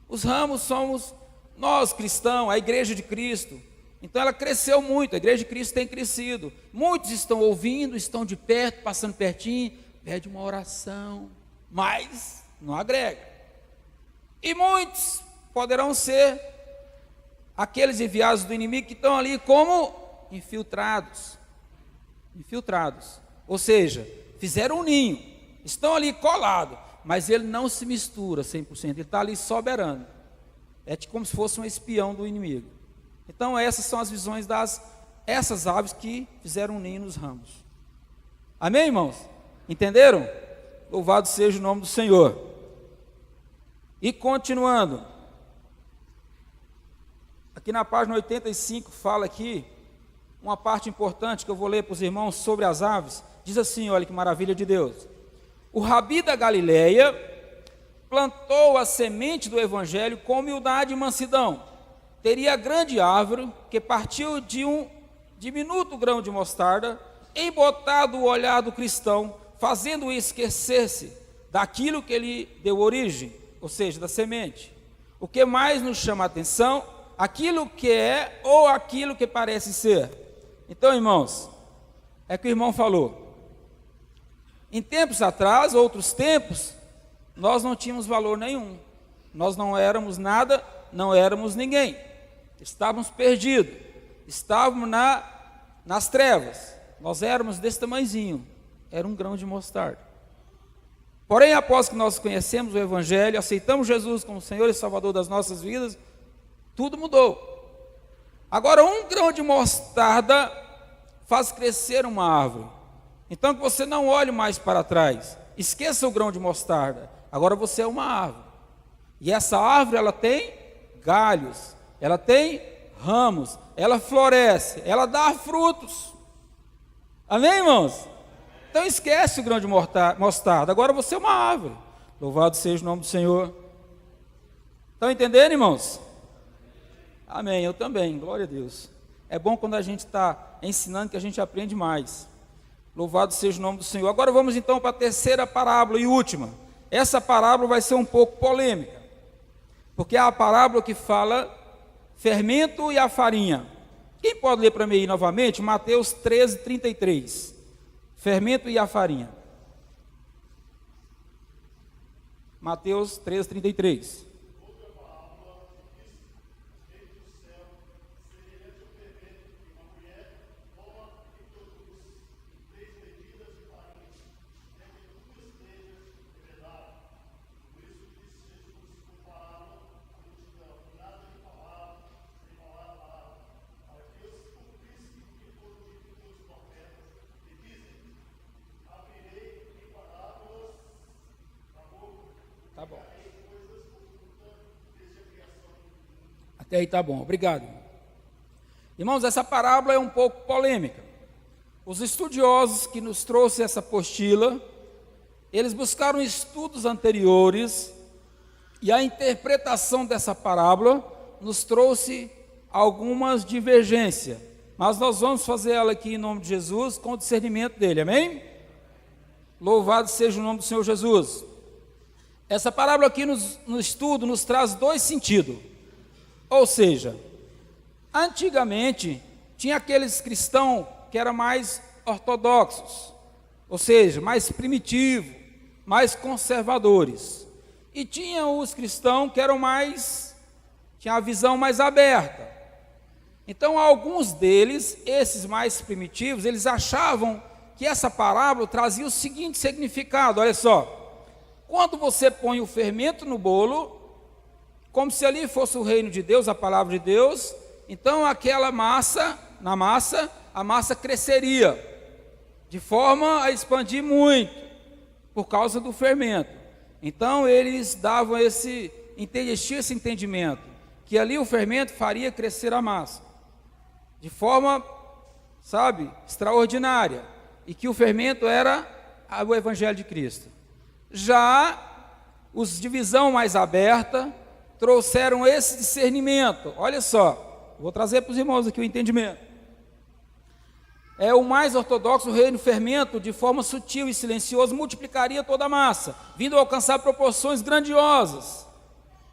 Os ramos somos nós, cristãos, a igreja de Cristo. Então ela cresceu muito, a igreja de Cristo tem crescido. Muitos estão ouvindo, estão de perto, passando pertinho, pede uma oração, mas não agrega. E muitos poderão ser aqueles enviados do inimigo que estão ali como infiltrados. Ou seja, fizeram um ninho, estão ali colados, mas ele não se mistura 100%, ele está ali soberano. É como se fosse um espião do inimigo. Então essas são as visões essas aves que fizeram um ninho nos ramos. Amém, irmãos? Entenderam? Louvado seja o nome do Senhor. E continuando, Aqui na página 85 fala aqui, uma parte importante que eu vou ler para os irmãos sobre as aves, diz assim, olha que maravilha de Deus. O Rabi da Galileia plantou a semente do evangelho com humildade e mansidão. Teria grande árvore que partiu de um diminuto grão de mostarda, embotado o olhar do cristão, fazendo-o esquecer-se daquilo que lhe deu origem, ou seja, da semente. O que mais nos chama a atenção, aquilo que é ou aquilo que parece ser. Então, irmãos, é que o irmão falou. Em tempos atrás, outros tempos, nós não tínhamos valor nenhum. Nós não éramos nada, não éramos ninguém. Estávamos perdidos. Estávamos nas trevas. Nós éramos desse tamanhozinho. Era um grão de mostarda. Porém, após que nós conhecemos o Evangelho, aceitamos Jesus como Senhor e Salvador das nossas vidas, tudo mudou. Agora, um grão de mostarda faz crescer uma árvore. Então, que você não olhe mais para trás. Esqueça o grão de mostarda. Agora você é uma árvore. E essa árvore, ela tem galhos, ela tem ramos, ela floresce, ela dá frutos. Amém, irmãos? Então esquece o grão de mostarda. Agora você é uma árvore. Louvado seja o nome do Senhor. Estão entendendo, irmãos? Amém, eu também, glória a Deus. É bom quando a gente está ensinando que a gente aprende mais. Louvado seja o nome do Senhor. Agora vamos então para a terceira parábola e última. Essa parábola vai ser um pouco polêmica, porque é a parábola que fala fermento e a farinha. Quem pode ler para mim aí novamente? Mateus 13, 33. Fermento e a farinha. Mateus 13, 33. Tá bom. Até aí tá bom, obrigado. Irmãos, essa parábola é um pouco polêmica. Os estudiosos que nos trouxeram essa apostila, eles buscaram estudos anteriores e a interpretação dessa parábola nos trouxe algumas divergências. Mas nós vamos fazer ela aqui em nome de Jesus com o discernimento dele, amém? Louvado seja o nome do Senhor Jesus. Essa parábola aqui no estudo nos traz dois sentidos. Ou seja, antigamente tinha aqueles cristãos que eram mais ortodoxos, ou seja, mais primitivos, mais conservadores. E tinha os cristãos que eram tinham a visão mais aberta. Então, alguns deles, esses mais primitivos, eles achavam que essa parábola trazia o seguinte significado, olha só. Quando você põe o fermento no bolo, como se ali fosse o reino de Deus, a palavra de Deus, então aquela massa, a massa cresceria, de forma a expandir muito, por causa do fermento. Então eles davam esse entendimento, que ali o fermento faria crescer a massa, de forma, extraordinária, e que o fermento era o Evangelho de Cristo. Já os de visão mais aberta trouxeram esse discernimento. Olha só, vou trazer para os irmãos aqui o entendimento. É o mais ortodoxo, o reino fermento, de forma sutil e silenciosa, multiplicaria toda a massa, vindo a alcançar proporções grandiosas.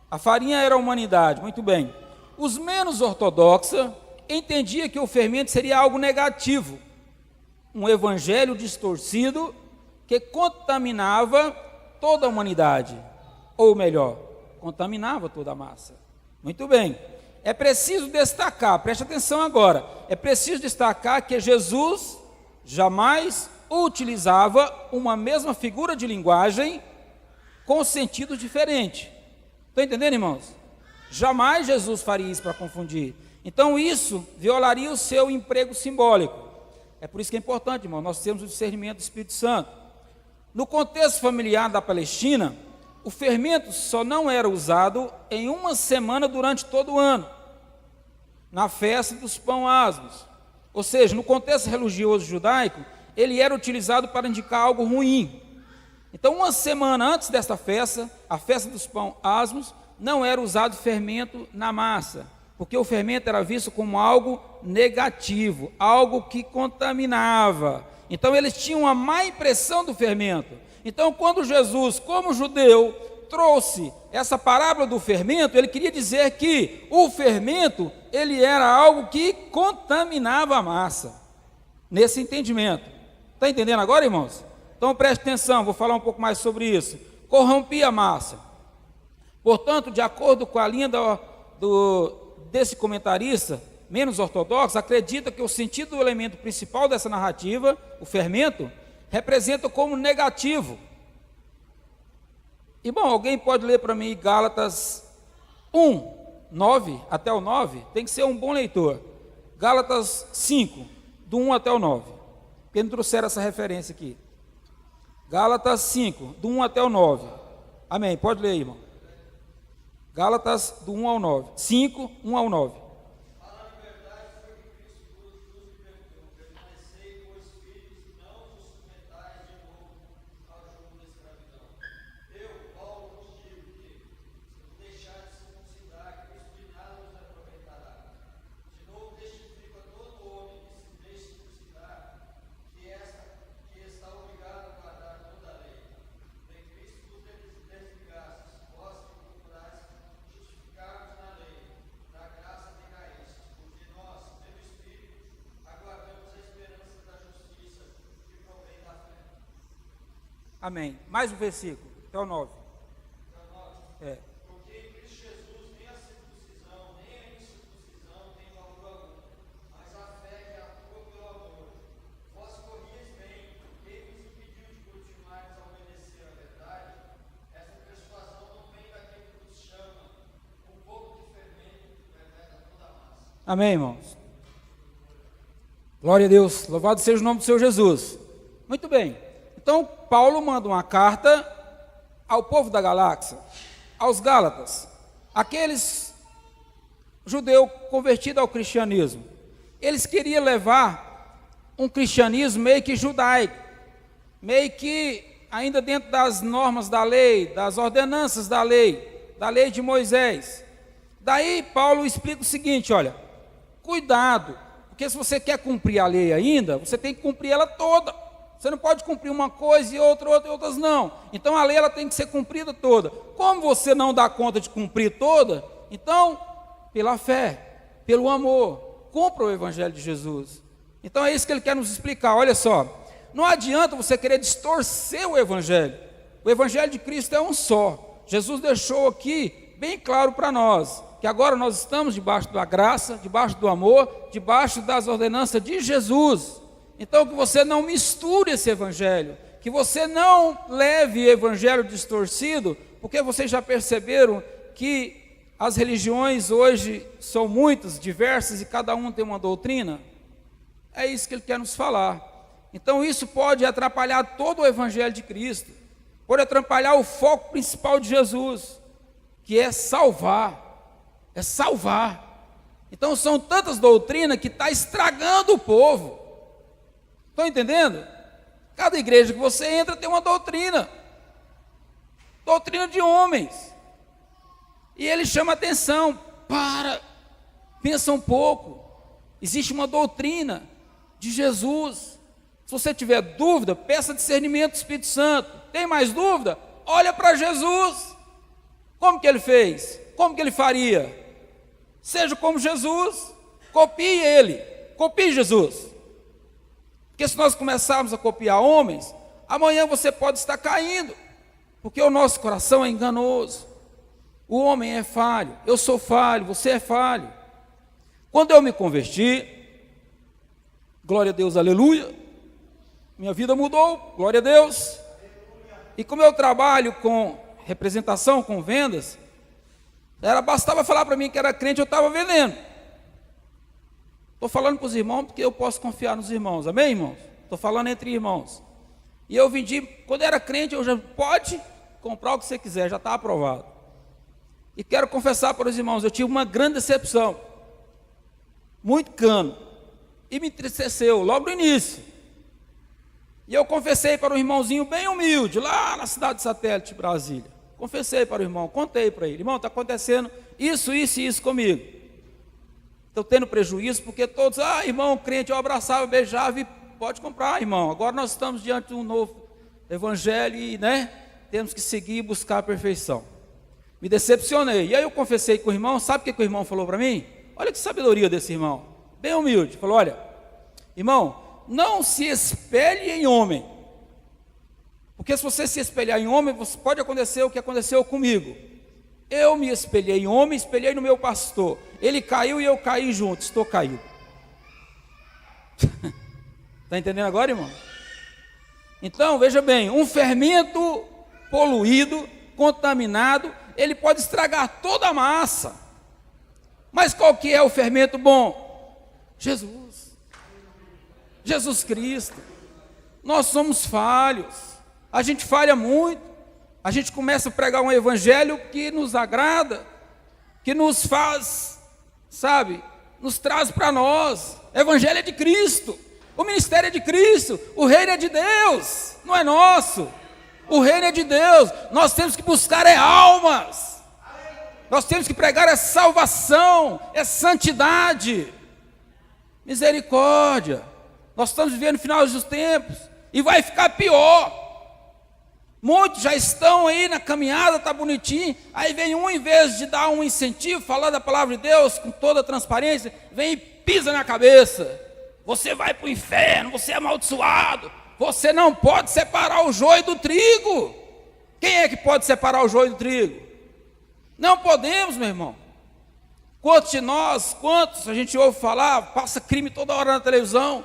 A farinha era a humanidade, muito bem. Os menos ortodoxos entendiam que o fermento seria algo negativo, um evangelho distorcido que contaminava toda a humanidade, ou melhor, contaminava toda a massa. Muito bem, é preciso destacar, preste atenção agora, é preciso destacar que Jesus jamais utilizava uma mesma figura de linguagem com sentido diferente. Estão entendendo, irmãos? Jamais Jesus faria isso para confundir. Então isso violaria o seu emprego simbólico. É por isso que é importante, irmão, nós temos o discernimento do Espírito Santo. No contexto familiar da Palestina, o fermento só não era usado em uma semana durante todo o ano. na festa dos pão asmos. Ou seja, no contexto religioso judaico, ele era utilizado para indicar algo ruim. Então, uma semana antes desta festa, a festa dos pão asmos, não era usado fermento na massa, porque o fermento era visto como algo negativo, algo que contaminava. Então, eles tinham uma má impressão do fermento. Então, quando Jesus, como judeu, trouxe essa parábola do fermento, ele queria dizer que o fermento, ele era algo que contaminava a massa, nesse entendimento. Está entendendo agora, irmãos? Então preste atenção, vou falar um pouco mais sobre isso. Corrompia a massa. Portanto, de acordo com a linha desse comentarista, menos ortodoxo, acredita que o sentido do elemento principal dessa narrativa, o fermento, representa como negativo. E bom, alguém pode ler para mim Gálatas 1, 9 até o 9? Tem que ser um bom leitor. Gálatas 5, do 1 até o 9. Porque não trouxeram essa referência aqui. Gálatas 5, do 1 até o 9. Amém, pode ler aí, irmão. Gálatas do 1 ao 9. 5, 1 ao 9. Amém. Mais um versículo, até o 9. É. Porque em Cristo Jesus nem a circuncisão, nem a incircuncisão tem valor algum, mas a fé que atua pelo amor. Vós corrieis bem, quem vos impediu de continuar a obedecer à verdade? Essa persuasão não vem daquele que vos chama, um pouco de fermento que fermenta toda a massa. Amém, irmãos. Glória a Deus, louvado seja o nome do Senhor Jesus. Muito bem. Então, Paulo manda uma carta ao povo da galáxia, aos Gálatas, aqueles judeus convertidos ao cristianismo. Eles queriam levar um cristianismo meio que judaico, meio que ainda dentro das normas da lei, das ordenanças da lei de Moisés. Daí Paulo explica o seguinte, olha, cuidado, porque se você quer cumprir a lei ainda, você tem que cumprir ela toda. Você não pode cumprir uma coisa e outras não. Então a lei ela tem que ser cumprida toda. Como você não dá conta de cumprir toda, então, pela fé, pelo amor, cumpra o Evangelho de Jesus. Então é isso que ele quer nos explicar. Olha só, não adianta você querer distorcer o Evangelho. O Evangelho de Cristo é um só. Jesus deixou aqui bem claro para nós, que agora nós estamos debaixo da graça, debaixo do amor, debaixo das ordenanças de Jesus. Então que você não misture esse evangelho, que você não leve evangelho distorcido, porque vocês já perceberam que as religiões hoje são muitas, diversas e cada um tem uma doutrina. É isso que ele quer nos falar. Então isso pode atrapalhar todo o evangelho de Cristo, pode atrapalhar o foco principal de Jesus, que é salvar, Então são tantas doutrinas que está estragando o povo. Estão entendendo? Cada igreja que você entra tem uma doutrina de homens, e ele chama atenção, pensa um pouco, existe uma doutrina de Jesus. Se você tiver dúvida, peça discernimento do Espírito Santo. Tem mais dúvida? Olha para Jesus, como que ele fez? Como que ele faria? Seja como Jesus, copie ele, copie Jesus. Porque se nós começarmos a copiar homens, amanhã você pode estar caindo, porque o nosso coração é enganoso. O homem é falho, eu sou falho, você é falho. Quando eu me converti, glória a Deus, aleluia, minha vida mudou, glória a Deus. E como eu trabalho com representação, com vendas, bastava falar para mim que era crente, eu estava vendendo. Estou falando para os irmãos porque eu posso confiar nos irmãos, amém, irmãos? Estou falando entre irmãos. E eu vendi, quando era crente, eu já pode comprar o que você quiser, já está aprovado. E quero confessar para os irmãos, eu tive uma grande decepção. muito cano. E me entristeceu logo no início. E eu confessei para um irmãozinho bem humilde, lá na cidade de Satélite, Brasília. Confessei para o irmão, contei para ele: irmão, está acontecendo isso, isso e isso comigo. Estou tendo prejuízo, porque todos, irmão, crente, eu abraçava, beijava e pode comprar, irmão. Agora nós estamos diante de um novo evangelho e, temos que seguir e buscar a perfeição. Me decepcionei. E aí eu confessei com o irmão, sabe o que o irmão falou para mim? Olha que sabedoria desse irmão, bem humilde. Falou: olha, irmão, não se espelhe em homem, porque se você se espelhar em homem, pode acontecer o que aconteceu comigo. Eu me espelhei em homem, espelhei no meu pastor. Ele caiu e eu caí junto, estou caído. Está entendendo agora, irmão? Então, veja bem, um fermento poluído, contaminado, ele pode estragar toda a massa. Mas qual que é o fermento bom? Jesus. Jesus Cristo. Nós somos falhos, a gente falha muito. A gente começa a pregar um evangelho que nos agrada, que nos faz, nos traz para nós. O evangelho é de Cristo, o ministério é de Cristo, o reino é de Deus, não é nosso. O reino é de Deus, nós temos que buscar almas, nós temos que pregar salvação, santidade, misericórdia. Nós estamos vivendo no final dos tempos e vai ficar pior. Muitos já estão aí na caminhada, está bonitinho, aí vem um, em vez de dar um incentivo, falar da palavra de Deus com toda a transparência, vem e pisa na cabeça: você vai para o inferno, você é amaldiçoado, você não pode separar o joio do trigo. Quem é que pode separar o joio do trigo? Não podemos, meu irmão. Quantos a gente ouve falar, passa crime toda hora na televisão,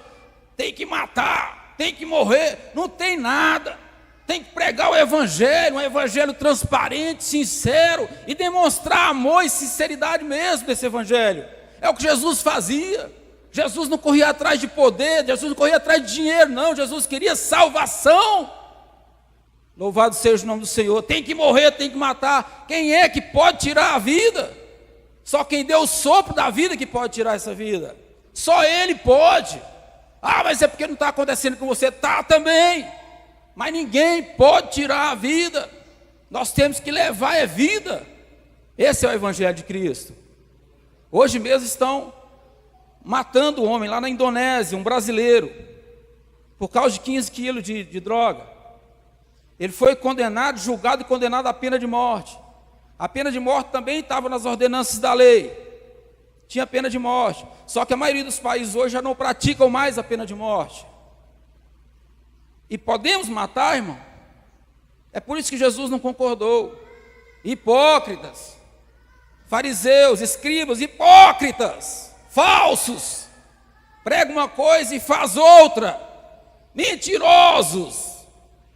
tem que matar, tem que morrer, não tem nada. Tem que pregar o evangelho, um evangelho transparente, sincero, e demonstrar amor e sinceridade mesmo desse evangelho. É o que Jesus fazia. Jesus não corria atrás de poder, Jesus não corria atrás de dinheiro, não. Jesus queria salvação. Louvado seja o nome do Senhor. Tem que morrer, tem que matar. Quem é que pode tirar a vida? Só quem deu o sopro da vida que pode tirar essa vida. Só Ele pode. Mas é porque não está acontecendo com você. Está também. Mas ninguém pode tirar a vida. Nós temos que levar vida. Esse é o evangelho de Cristo. Hoje mesmo estão matando um homem lá na Indonésia, um brasileiro, por causa de 15 quilos de droga. Ele foi condenado, julgado e condenado à pena de morte. A pena de morte também estava nas ordenanças da lei. Tinha pena de morte. Só que a maioria dos países hoje já não praticam mais a pena de morte. E podemos matar, irmão? É por isso que Jesus não concordou. Hipócritas, fariseus, escribas, hipócritas, falsos, prega uma coisa e faz outra, mentirosos,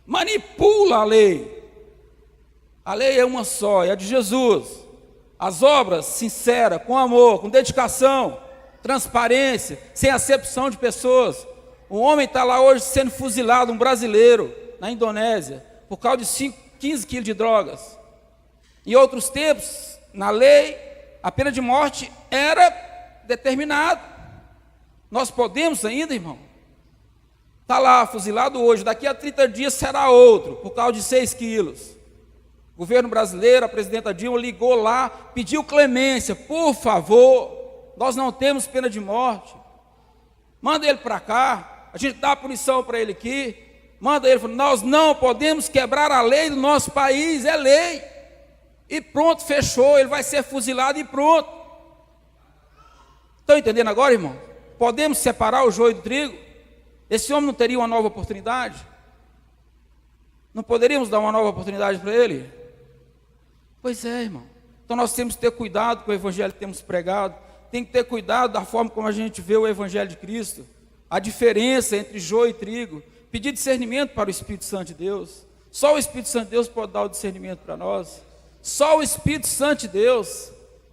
manipula a lei. A lei é uma só, é a de Jesus. As obras sinceras, com amor, com dedicação, transparência, sem acepção de pessoas. Um homem está lá hoje sendo fuzilado, um brasileiro, na Indonésia, por causa de 15 quilos de drogas. Em outros tempos, na lei, a pena de morte era determinada. Nós podemos ainda, irmão? Está lá fuzilado hoje, daqui a 30 dias será outro, por causa de 6 quilos. O governo brasileiro, a presidenta Dilma ligou lá, pediu clemência: por favor, nós não temos pena de morte. Manda ele para cá. A gente dá a punição para ele aqui, manda ele, nós não podemos quebrar a lei do nosso país, é lei, e pronto, fechou, ele vai ser fuzilado e pronto. Estão entendendo agora, irmão? Podemos separar o joio do trigo? Esse homem não teria uma nova oportunidade? Não poderíamos dar uma nova oportunidade para ele? Pois é, irmão. Então nós temos que ter cuidado com o evangelho que temos pregado, tem que ter cuidado da forma como a gente vê o evangelho de Cristo. A diferença entre joio e trigo, pedir discernimento para o Espírito Santo de Deus. Só o Espírito Santo de Deus pode dar o discernimento para nós. Só o Espírito Santo de Deus.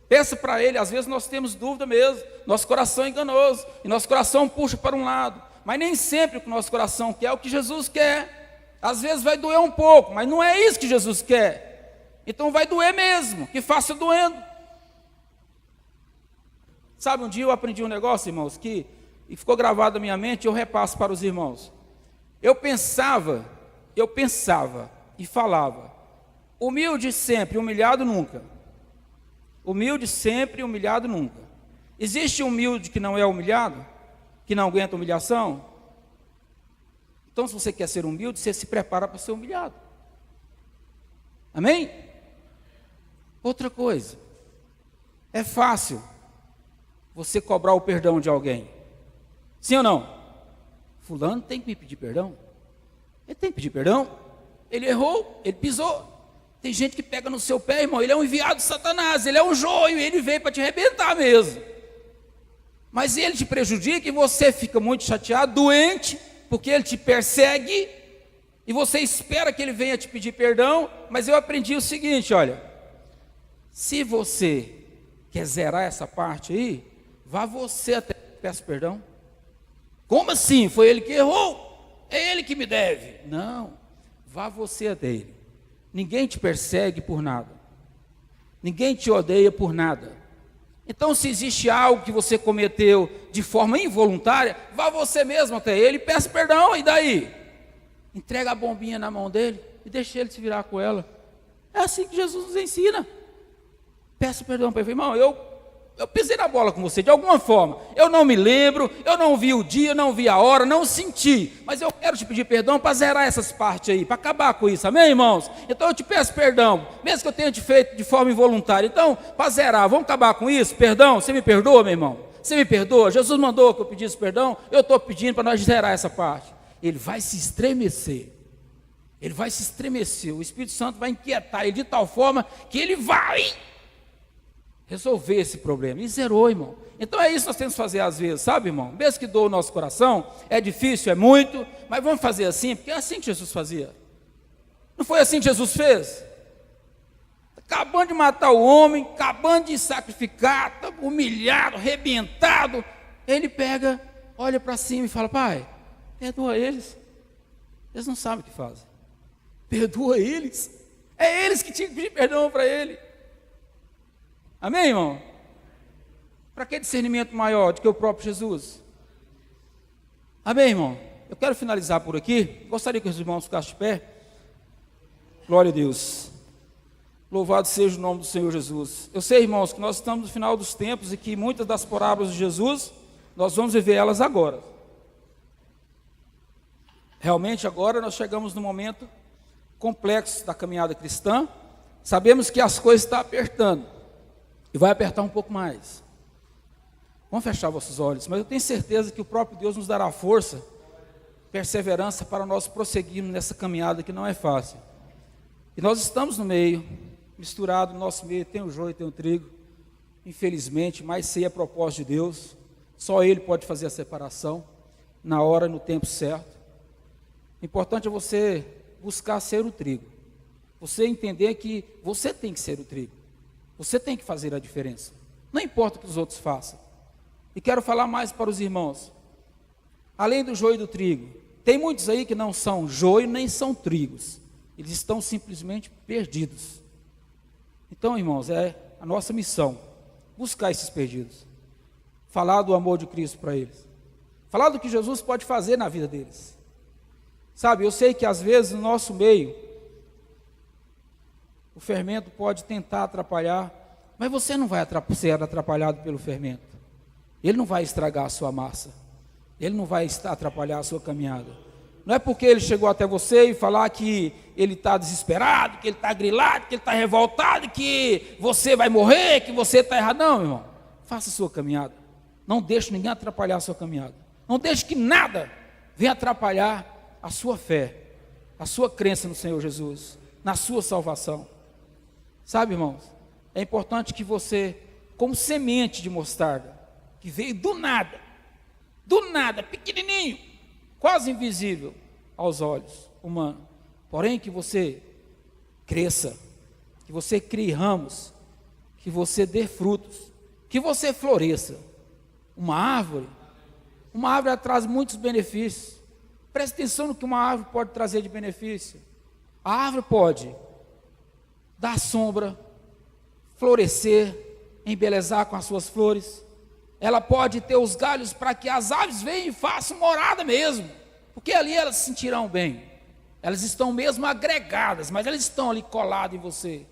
Peça para Ele. Às vezes nós temos dúvida mesmo, nosso coração é enganoso, e nosso coração puxa para um lado, mas nem sempre o que o nosso coração quer é o que Jesus quer. Às vezes vai doer um pouco, mas não é isso que Jesus quer. Então vai doer mesmo, que faça doendo. Sabe, um dia eu aprendi um negócio, irmãos, que e ficou gravado na minha mente, eu repasso para os irmãos. Eu pensava e falava, humilde sempre, humilhado nunca. Humilde sempre, humilhado nunca. Existe humilde que não é humilhado? Que não aguenta humilhação? Então, se você quer ser humilde, você se prepara para ser humilhado. Amém? Outra coisa, é fácil você cobrar o perdão de alguém. Sim ou não? Fulano tem que me pedir perdão. Ele tem que pedir perdão. Ele errou, ele pisou. Tem gente que pega no seu pé, irmão, ele é um enviado de Satanás, ele é um joio, ele veio para te arrebentar mesmo. Mas ele te prejudica e você fica muito chateado, doente, porque ele te persegue, e você espera que ele venha te pedir perdão. Mas eu aprendi o seguinte, olha, se você quer zerar essa parte aí, vá você até peça perdão. Como assim? Foi ele que errou, é ele que me deve. Não, vá você até ele. Ninguém te persegue por nada, ninguém te odeia por nada. Então, se existe algo que você cometeu de forma involuntária, vá você mesmo até ele e peça perdão. E daí? Entrega a bombinha na mão dele e deixa ele se virar com ela. É assim que Jesus nos ensina. Peça perdão para ele. Irmão, eu pisei na bola com você de alguma forma. Eu não me lembro, eu não vi o dia, não vi a hora, não senti. Mas eu quero te pedir perdão para zerar essas partes aí, para acabar com isso. Amém, irmãos? Então eu te peço perdão, mesmo que eu tenha te feito de forma involuntária. Então, para zerar, vamos acabar com isso? Perdão, você me perdoa, meu irmão? Você me perdoa? Jesus mandou que eu pedisse perdão, eu estou pedindo para nós zerar essa parte. Ele vai se estremecer. Ele vai se estremecer. O Espírito Santo vai inquietar ele de tal forma que ele vai resolver esse problema. E zerou, irmão. Então é isso que nós temos que fazer às vezes, sabe, irmão? Mesmo que doa o nosso coração, é difícil, é muito, mas vamos fazer assim, porque é assim que Jesus fazia. Não foi assim que Jesus fez? Acabando de matar o homem, acabando de sacrificar, humilhado, arrebentado, ele pega, olha para cima e fala: Pai, perdoa eles. Eles não sabem o que fazem. Perdoa eles. É eles que tinham que pedir perdão para ele. Amém, irmão? Para que discernimento maior do que o próprio Jesus? Amém, irmão? Eu quero finalizar por aqui. Gostaria que os irmãos ficassem de pé. Glória a Deus. Louvado seja o nome do Senhor Jesus. Eu sei, irmãos, que nós estamos no final dos tempos e que muitas das parábolas de Jesus, nós vamos viver elas agora. Realmente agora nós chegamos no momento complexo da caminhada cristã. Sabemos que as coisas estão apertando. E vai apertar um pouco mais. Vamos fechar vossos olhos. Mas eu tenho certeza que o próprio Deus nos dará força, perseverança para nós prosseguirmos nessa caminhada que não é fácil. E nós estamos no meio, misturado no nosso meio, tem o joio e tem o trigo. Infelizmente, mas sei a propósito de Deus. Só Ele pode fazer a separação, na hora e no tempo certo. O importante é você buscar ser o trigo. Você entender que você tem que ser o trigo. Você tem que fazer a diferença. Não importa o que os outros façam. E quero falar mais para os irmãos. Além do joio e do trigo, tem muitos aí que não são joio nem são trigos. Eles estão simplesmente perdidos. Então, irmãos, é a nossa missão buscar esses perdidos. Falar do amor de Cristo para eles. Falar do que Jesus pode fazer na vida deles. Sabe, eu sei que às vezes no nosso meio o fermento pode tentar atrapalhar, mas você não vai ser atrapalhado pelo fermento. Ele não vai estragar a sua massa. Ele não vai atrapalhar a sua caminhada. Não é porque ele chegou até você e falar que ele está desesperado, que ele está grilado, que ele está revoltado, que você vai morrer, que você está errado. Não, meu irmão. Faça a sua caminhada. Não deixe ninguém atrapalhar a sua caminhada. Não deixe que nada venha atrapalhar a sua fé, a sua crença no Senhor Jesus, na sua salvação. Sabe, irmãos, é importante que você, como semente de mostarda, que veio do nada, pequenininho, quase invisível aos olhos humanos, porém que você cresça, que você crie ramos, que você dê frutos, que você floresça. Uma árvore traz muitos benefícios. Preste atenção no que uma árvore pode trazer de benefício. A árvore pode dar sombra, florescer, embelezar com as suas flores. ela pode ter os galhos para que as aves venham e façam morada mesmo, porque ali elas se sentirão bem. Elas estão mesmo agregadas, mas elas estão ali coladas em você.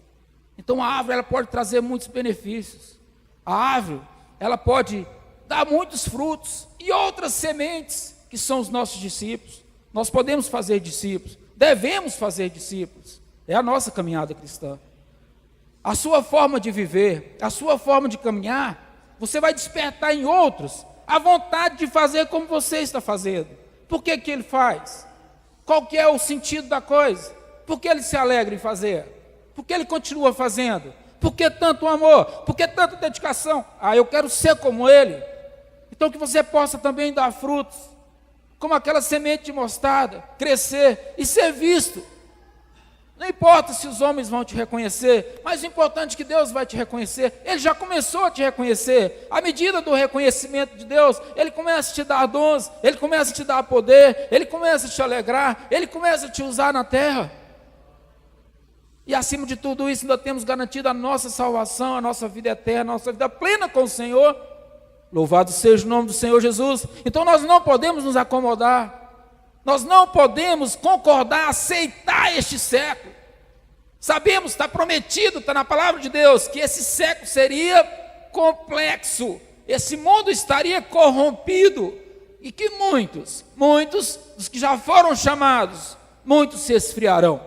Então a árvore, ela pode trazer muitos benefícios. A árvore, ela pode dar muitos frutos e outras sementes, que são os nossos discípulos. Nós podemos fazer discípulos, devemos fazer discípulos. É a nossa caminhada cristã. A sua forma de viver, a sua forma de caminhar, você vai despertar em outros a vontade de fazer como você está fazendo. Por que que ele faz? Qual que é o sentido da coisa? Por que ele se alegra em fazer? Por que ele continua fazendo? Por que tanto amor? Por que tanta dedicação? Eu quero ser como ele. Então que você possa também dar frutos, como aquela semente de mostarda, crescer e ser visto. Não importa se os homens vão te reconhecer, mas o importante é que Deus vai te reconhecer. Ele já começou a te reconhecer. À medida do reconhecimento de Deus, Ele começa a te dar dons, Ele começa a te dar poder, Ele começa a te alegrar, Ele começa a te usar na terra. E acima de tudo isso, ainda temos garantido a nossa salvação, a nossa vida eterna, a nossa vida plena com o Senhor. Louvado seja o nome do Senhor Jesus. Então nós não podemos nos acomodar. Nós não podemos concordar, aceitar este século. Sabemos, está prometido, está na palavra de Deus, que esse século seria complexo. Esse mundo estaria corrompido. E que muitos dos que já foram chamados, muitos se esfriarão.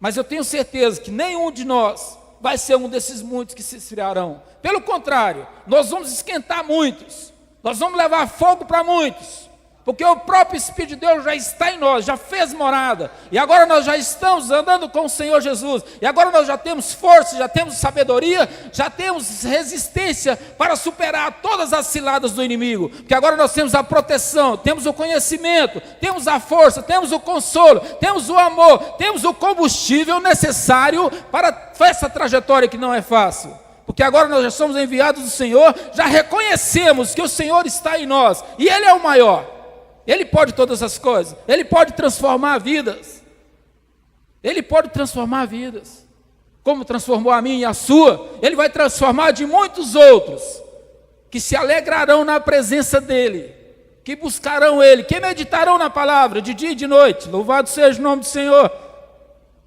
Mas eu tenho certeza que nenhum de nós vai ser um desses muitos que se esfriarão. Pelo contrário, nós vamos esquentar muitos. Nós vamos levar fogo para muitos. Porque o próprio Espírito de Deus já está em nós, já fez morada. E agora nós já estamos andando com o Senhor Jesus. E agora nós já temos força, já temos sabedoria, já temos resistência para superar todas as ciladas do inimigo. Porque agora nós temos a proteção, temos o conhecimento, temos a força, temos o consolo, temos o amor, temos o combustível necessário para essa trajetória que não é fácil. Porque agora nós já somos enviados do Senhor, já reconhecemos que o Senhor está em nós. E Ele é o maior. Ele pode todas as coisas. Ele pode transformar vidas. Ele pode transformar vidas. Como transformou a minha e a sua, Ele vai transformar de muitos outros, que se alegrarão na presença dEle, que buscarão Ele, que meditarão na palavra de dia e de noite. Louvado seja o nome do Senhor.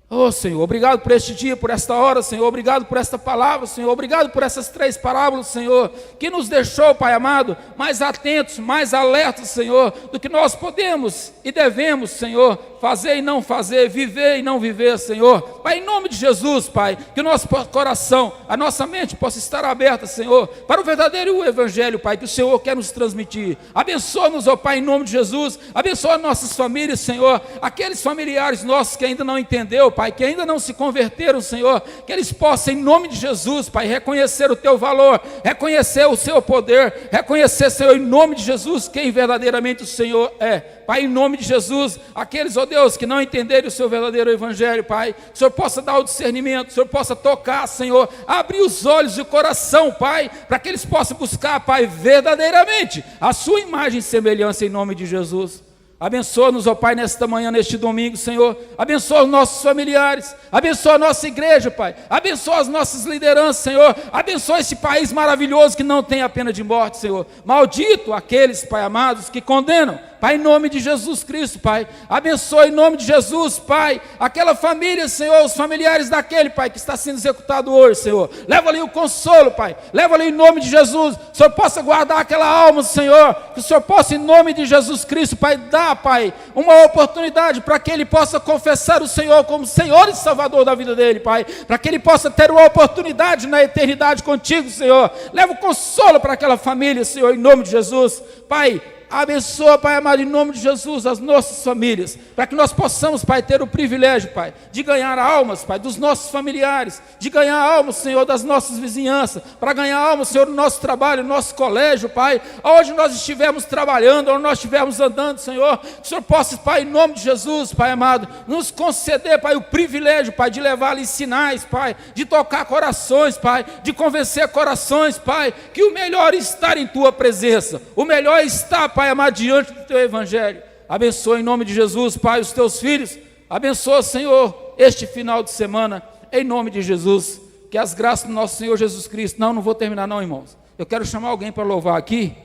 Oh Senhor, obrigado por este dia, por esta hora, Senhor, obrigado por esta palavra, Senhor, obrigado por essas 3 parábolas, Senhor, que nos deixou, Pai amado, mais atentos, mais alertos, Senhor, do que nós podemos e devemos, Senhor, fazer e não fazer, viver e não viver, Senhor. Pai, em nome de Jesus, Pai, que o nosso coração, a nossa mente possa estar aberta, Senhor, para o verdadeiro Evangelho, Pai, que o Senhor quer nos transmitir. Abençoa-nos, ó Pai, em nome de Jesus, abençoa nossas famílias, Senhor, aqueles familiares nossos que ainda não entenderam, Pai, que ainda não se converteram, Senhor, que eles possam, em nome de Jesus, Pai, reconhecer o Teu valor, reconhecer o Seu poder, reconhecer, Senhor, em nome de Jesus, quem verdadeiramente o Senhor é. Pai, em nome de Jesus, aqueles, ó Deus, que não entenderem o Seu verdadeiro Evangelho, Pai, que o Senhor possa dar o discernimento, que o Senhor possa tocar, Senhor, abrir os olhos e o coração, Pai, para que eles possam buscar, Pai, verdadeiramente a Sua imagem e semelhança, em nome de Jesus. Abençoa-nos, ó Pai, nesta manhã, neste domingo, Senhor. Abençoa os nossos familiares, abençoa a nossa igreja, Pai, abençoa as nossas lideranças, Senhor. Abençoa esse país maravilhoso que não tem a pena de morte, Senhor. Maldito aqueles, Pai amados, que condenam, Pai, em nome de Jesus Cristo, Pai, abençoa em nome de Jesus, Pai, aquela família, Senhor, os familiares daquele, Pai, que está sendo executado hoje, Senhor, leva ali o consolo, Pai, leva ali em nome de Jesus, que o Senhor possa guardar aquela alma, Senhor, que o Senhor possa em nome de Jesus Cristo, Pai, dar, Pai, uma oportunidade para que ele possa confessar o Senhor como Senhor e Salvador da vida dele, Pai, para que ele possa ter uma oportunidade na eternidade contigo, Senhor. Leva o consolo para aquela família, Senhor, em nome de Jesus, Pai. Abençoa, Pai amado, em nome de Jesus, as nossas famílias, para que nós possamos, Pai, ter o privilégio, Pai, de ganhar almas, Pai, dos nossos familiares, de ganhar almas, Senhor, das nossas vizinhanças, para ganhar almas, Senhor, no nosso trabalho, no nosso colégio, Pai, onde nós estivermos trabalhando, onde nós estivermos andando, Senhor, que o Senhor possa, Pai, em nome de Jesus, Pai amado, nos conceder, Pai, o privilégio, Pai, de levar ali sinais, Pai, de tocar corações, Pai, de convencer corações, Pai, que o melhor é estar em Tua presença, o melhor é estar, Pai amado, diante do Teu Evangelho. Abençoa em nome de Jesus, Pai, os Teus filhos. Abençoa, Senhor, este final de semana, em nome de Jesus. Que as graças do nosso Senhor Jesus Cristo, não vou terminar não, irmãos. Eu quero chamar alguém para louvar aqui,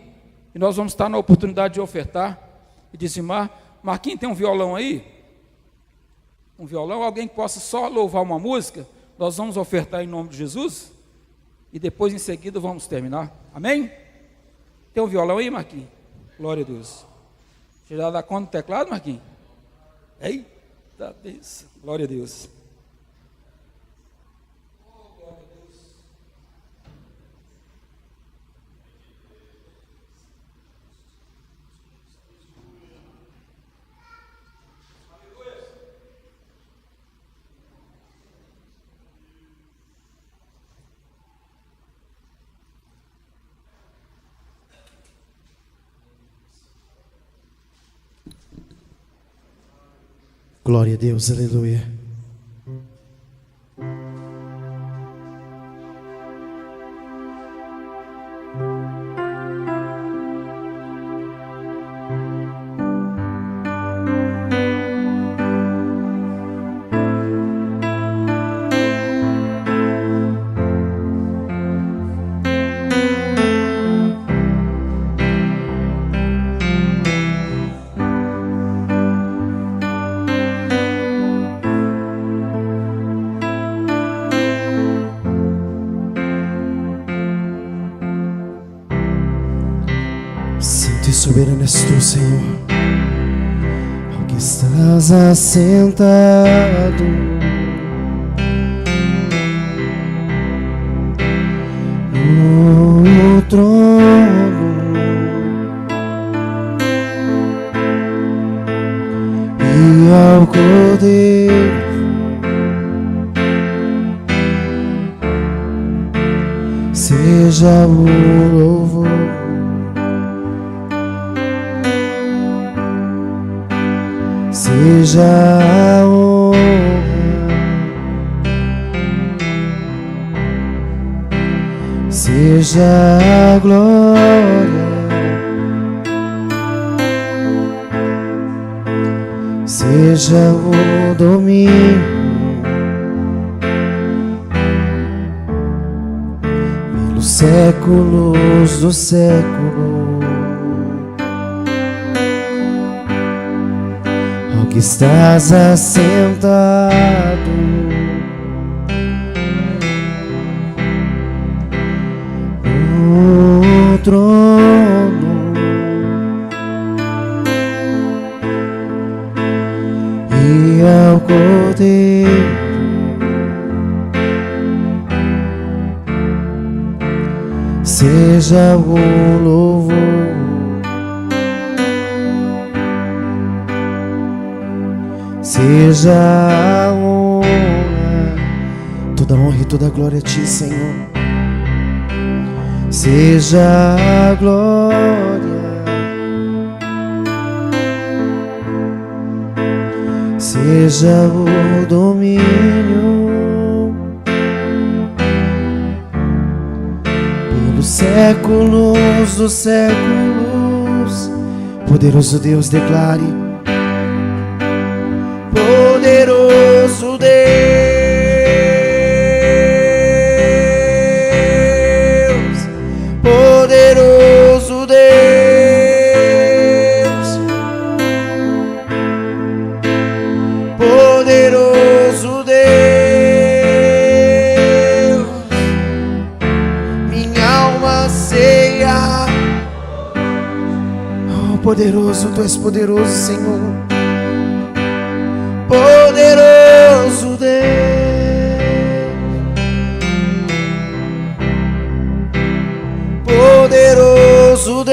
e nós vamos estar na oportunidade de ofertar e dizimar. Marquinhos, tem um violão aí? Um violão? Alguém que possa só louvar uma música? Nós vamos ofertar em nome de Jesus, e depois em seguida vamos terminar. Amém? Tem um violão aí, Marquinhos? Glória a Deus. Você já dá conta do teclado, Marquinhos? Eita, Deus. Glória a Deus. Glória a Deus, aleluia. Santo e soberano és tu, Senhor, ao que estás assentado no trono, e ao Cordeiro seja o louvor. Seja a honra, seja a glória, seja o domínio, pelos séculos dos séculos. Que estás assentado no trono, e ao Cordeiro seja o louvor. Seja a honra, toda honra e toda glória a ti, Senhor. Seja a glória, seja o domínio, pelos séculos dos séculos. Poderoso Deus, declare. Poderoso Deus, poderoso Deus, poderoso Deus, minha alma ceia. Oh, poderoso, tu és poderoso, Senhor. Poderoso Deus, poderoso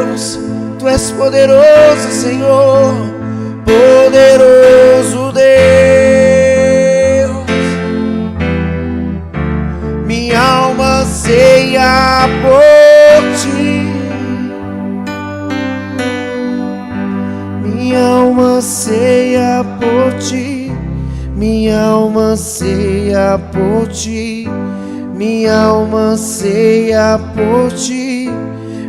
Deus, tu és poderoso, Senhor. Poderoso Deus, minha alma ceia por ti. Minha alma ceia por ti, minha alma ceia por ti, minha alma ceia por ti,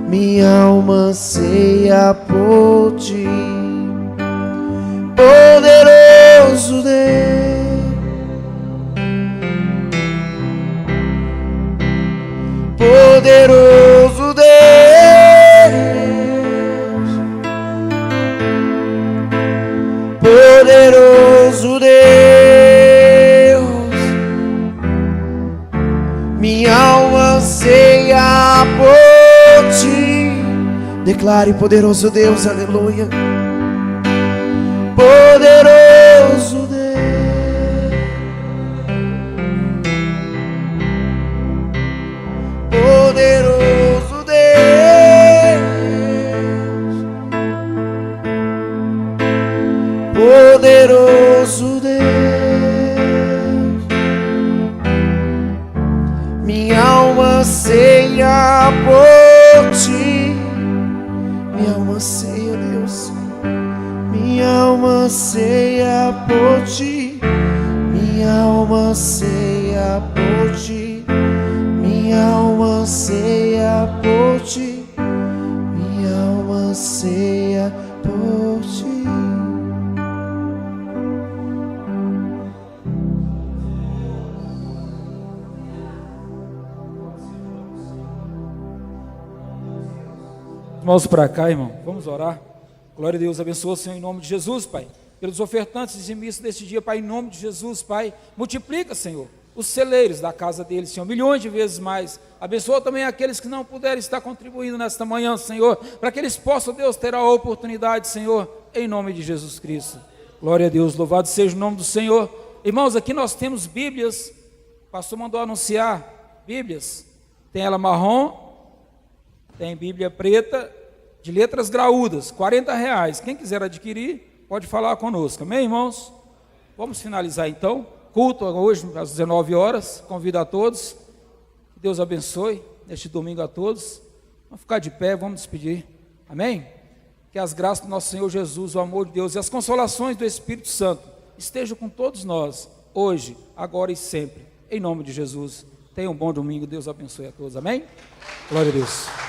minha alma ceia por ti. Poderoso Deus, Poderoso Deus, minha alma anseia por ti. Declare: poderoso Deus, aleluia. Poderoso Deus, poderoso Deus, poderoso Deus, minha alma anseia por ti, minha alma anseia, Deus, minha alma anseia por ti, minha alma anseia por ti, minha alma anseia por ti, minha alma anseia por ti. Vamos para cá, irmão, vamos orar. Glória a Deus, abençoa, Senhor, em nome de Jesus, Pai, pelos ofertantes e dizimistas deste dia, Pai, em nome de Jesus, Pai, multiplica, Senhor, os celeiros da casa deles, Senhor, milhões de vezes mais. Abençoa também aqueles que não puderem estar contribuindo nesta manhã, Senhor, para que eles possam, Deus, ter a oportunidade, Senhor, em nome de Jesus Cristo. Glória a Deus, louvado seja o nome do Senhor. Irmãos, aqui nós temos Bíblias, o pastor mandou anunciar Bíblias, tem ela marrom, tem Bíblia preta, de letras graúdas, R$40. Quem quiser adquirir, pode falar conosco, amém, irmãos? Vamos finalizar então, culto hoje às 19 horas, convido a todos, que Deus abençoe, neste domingo a todos, vamos ficar de pé, vamos despedir, amém? Que as graças do nosso Senhor Jesus, o amor de Deus e as consolações do Espírito Santo estejam com todos nós, hoje, agora e sempre, em nome de Jesus. Tenham um bom domingo, Deus abençoe a todos, amém? Glória a Deus.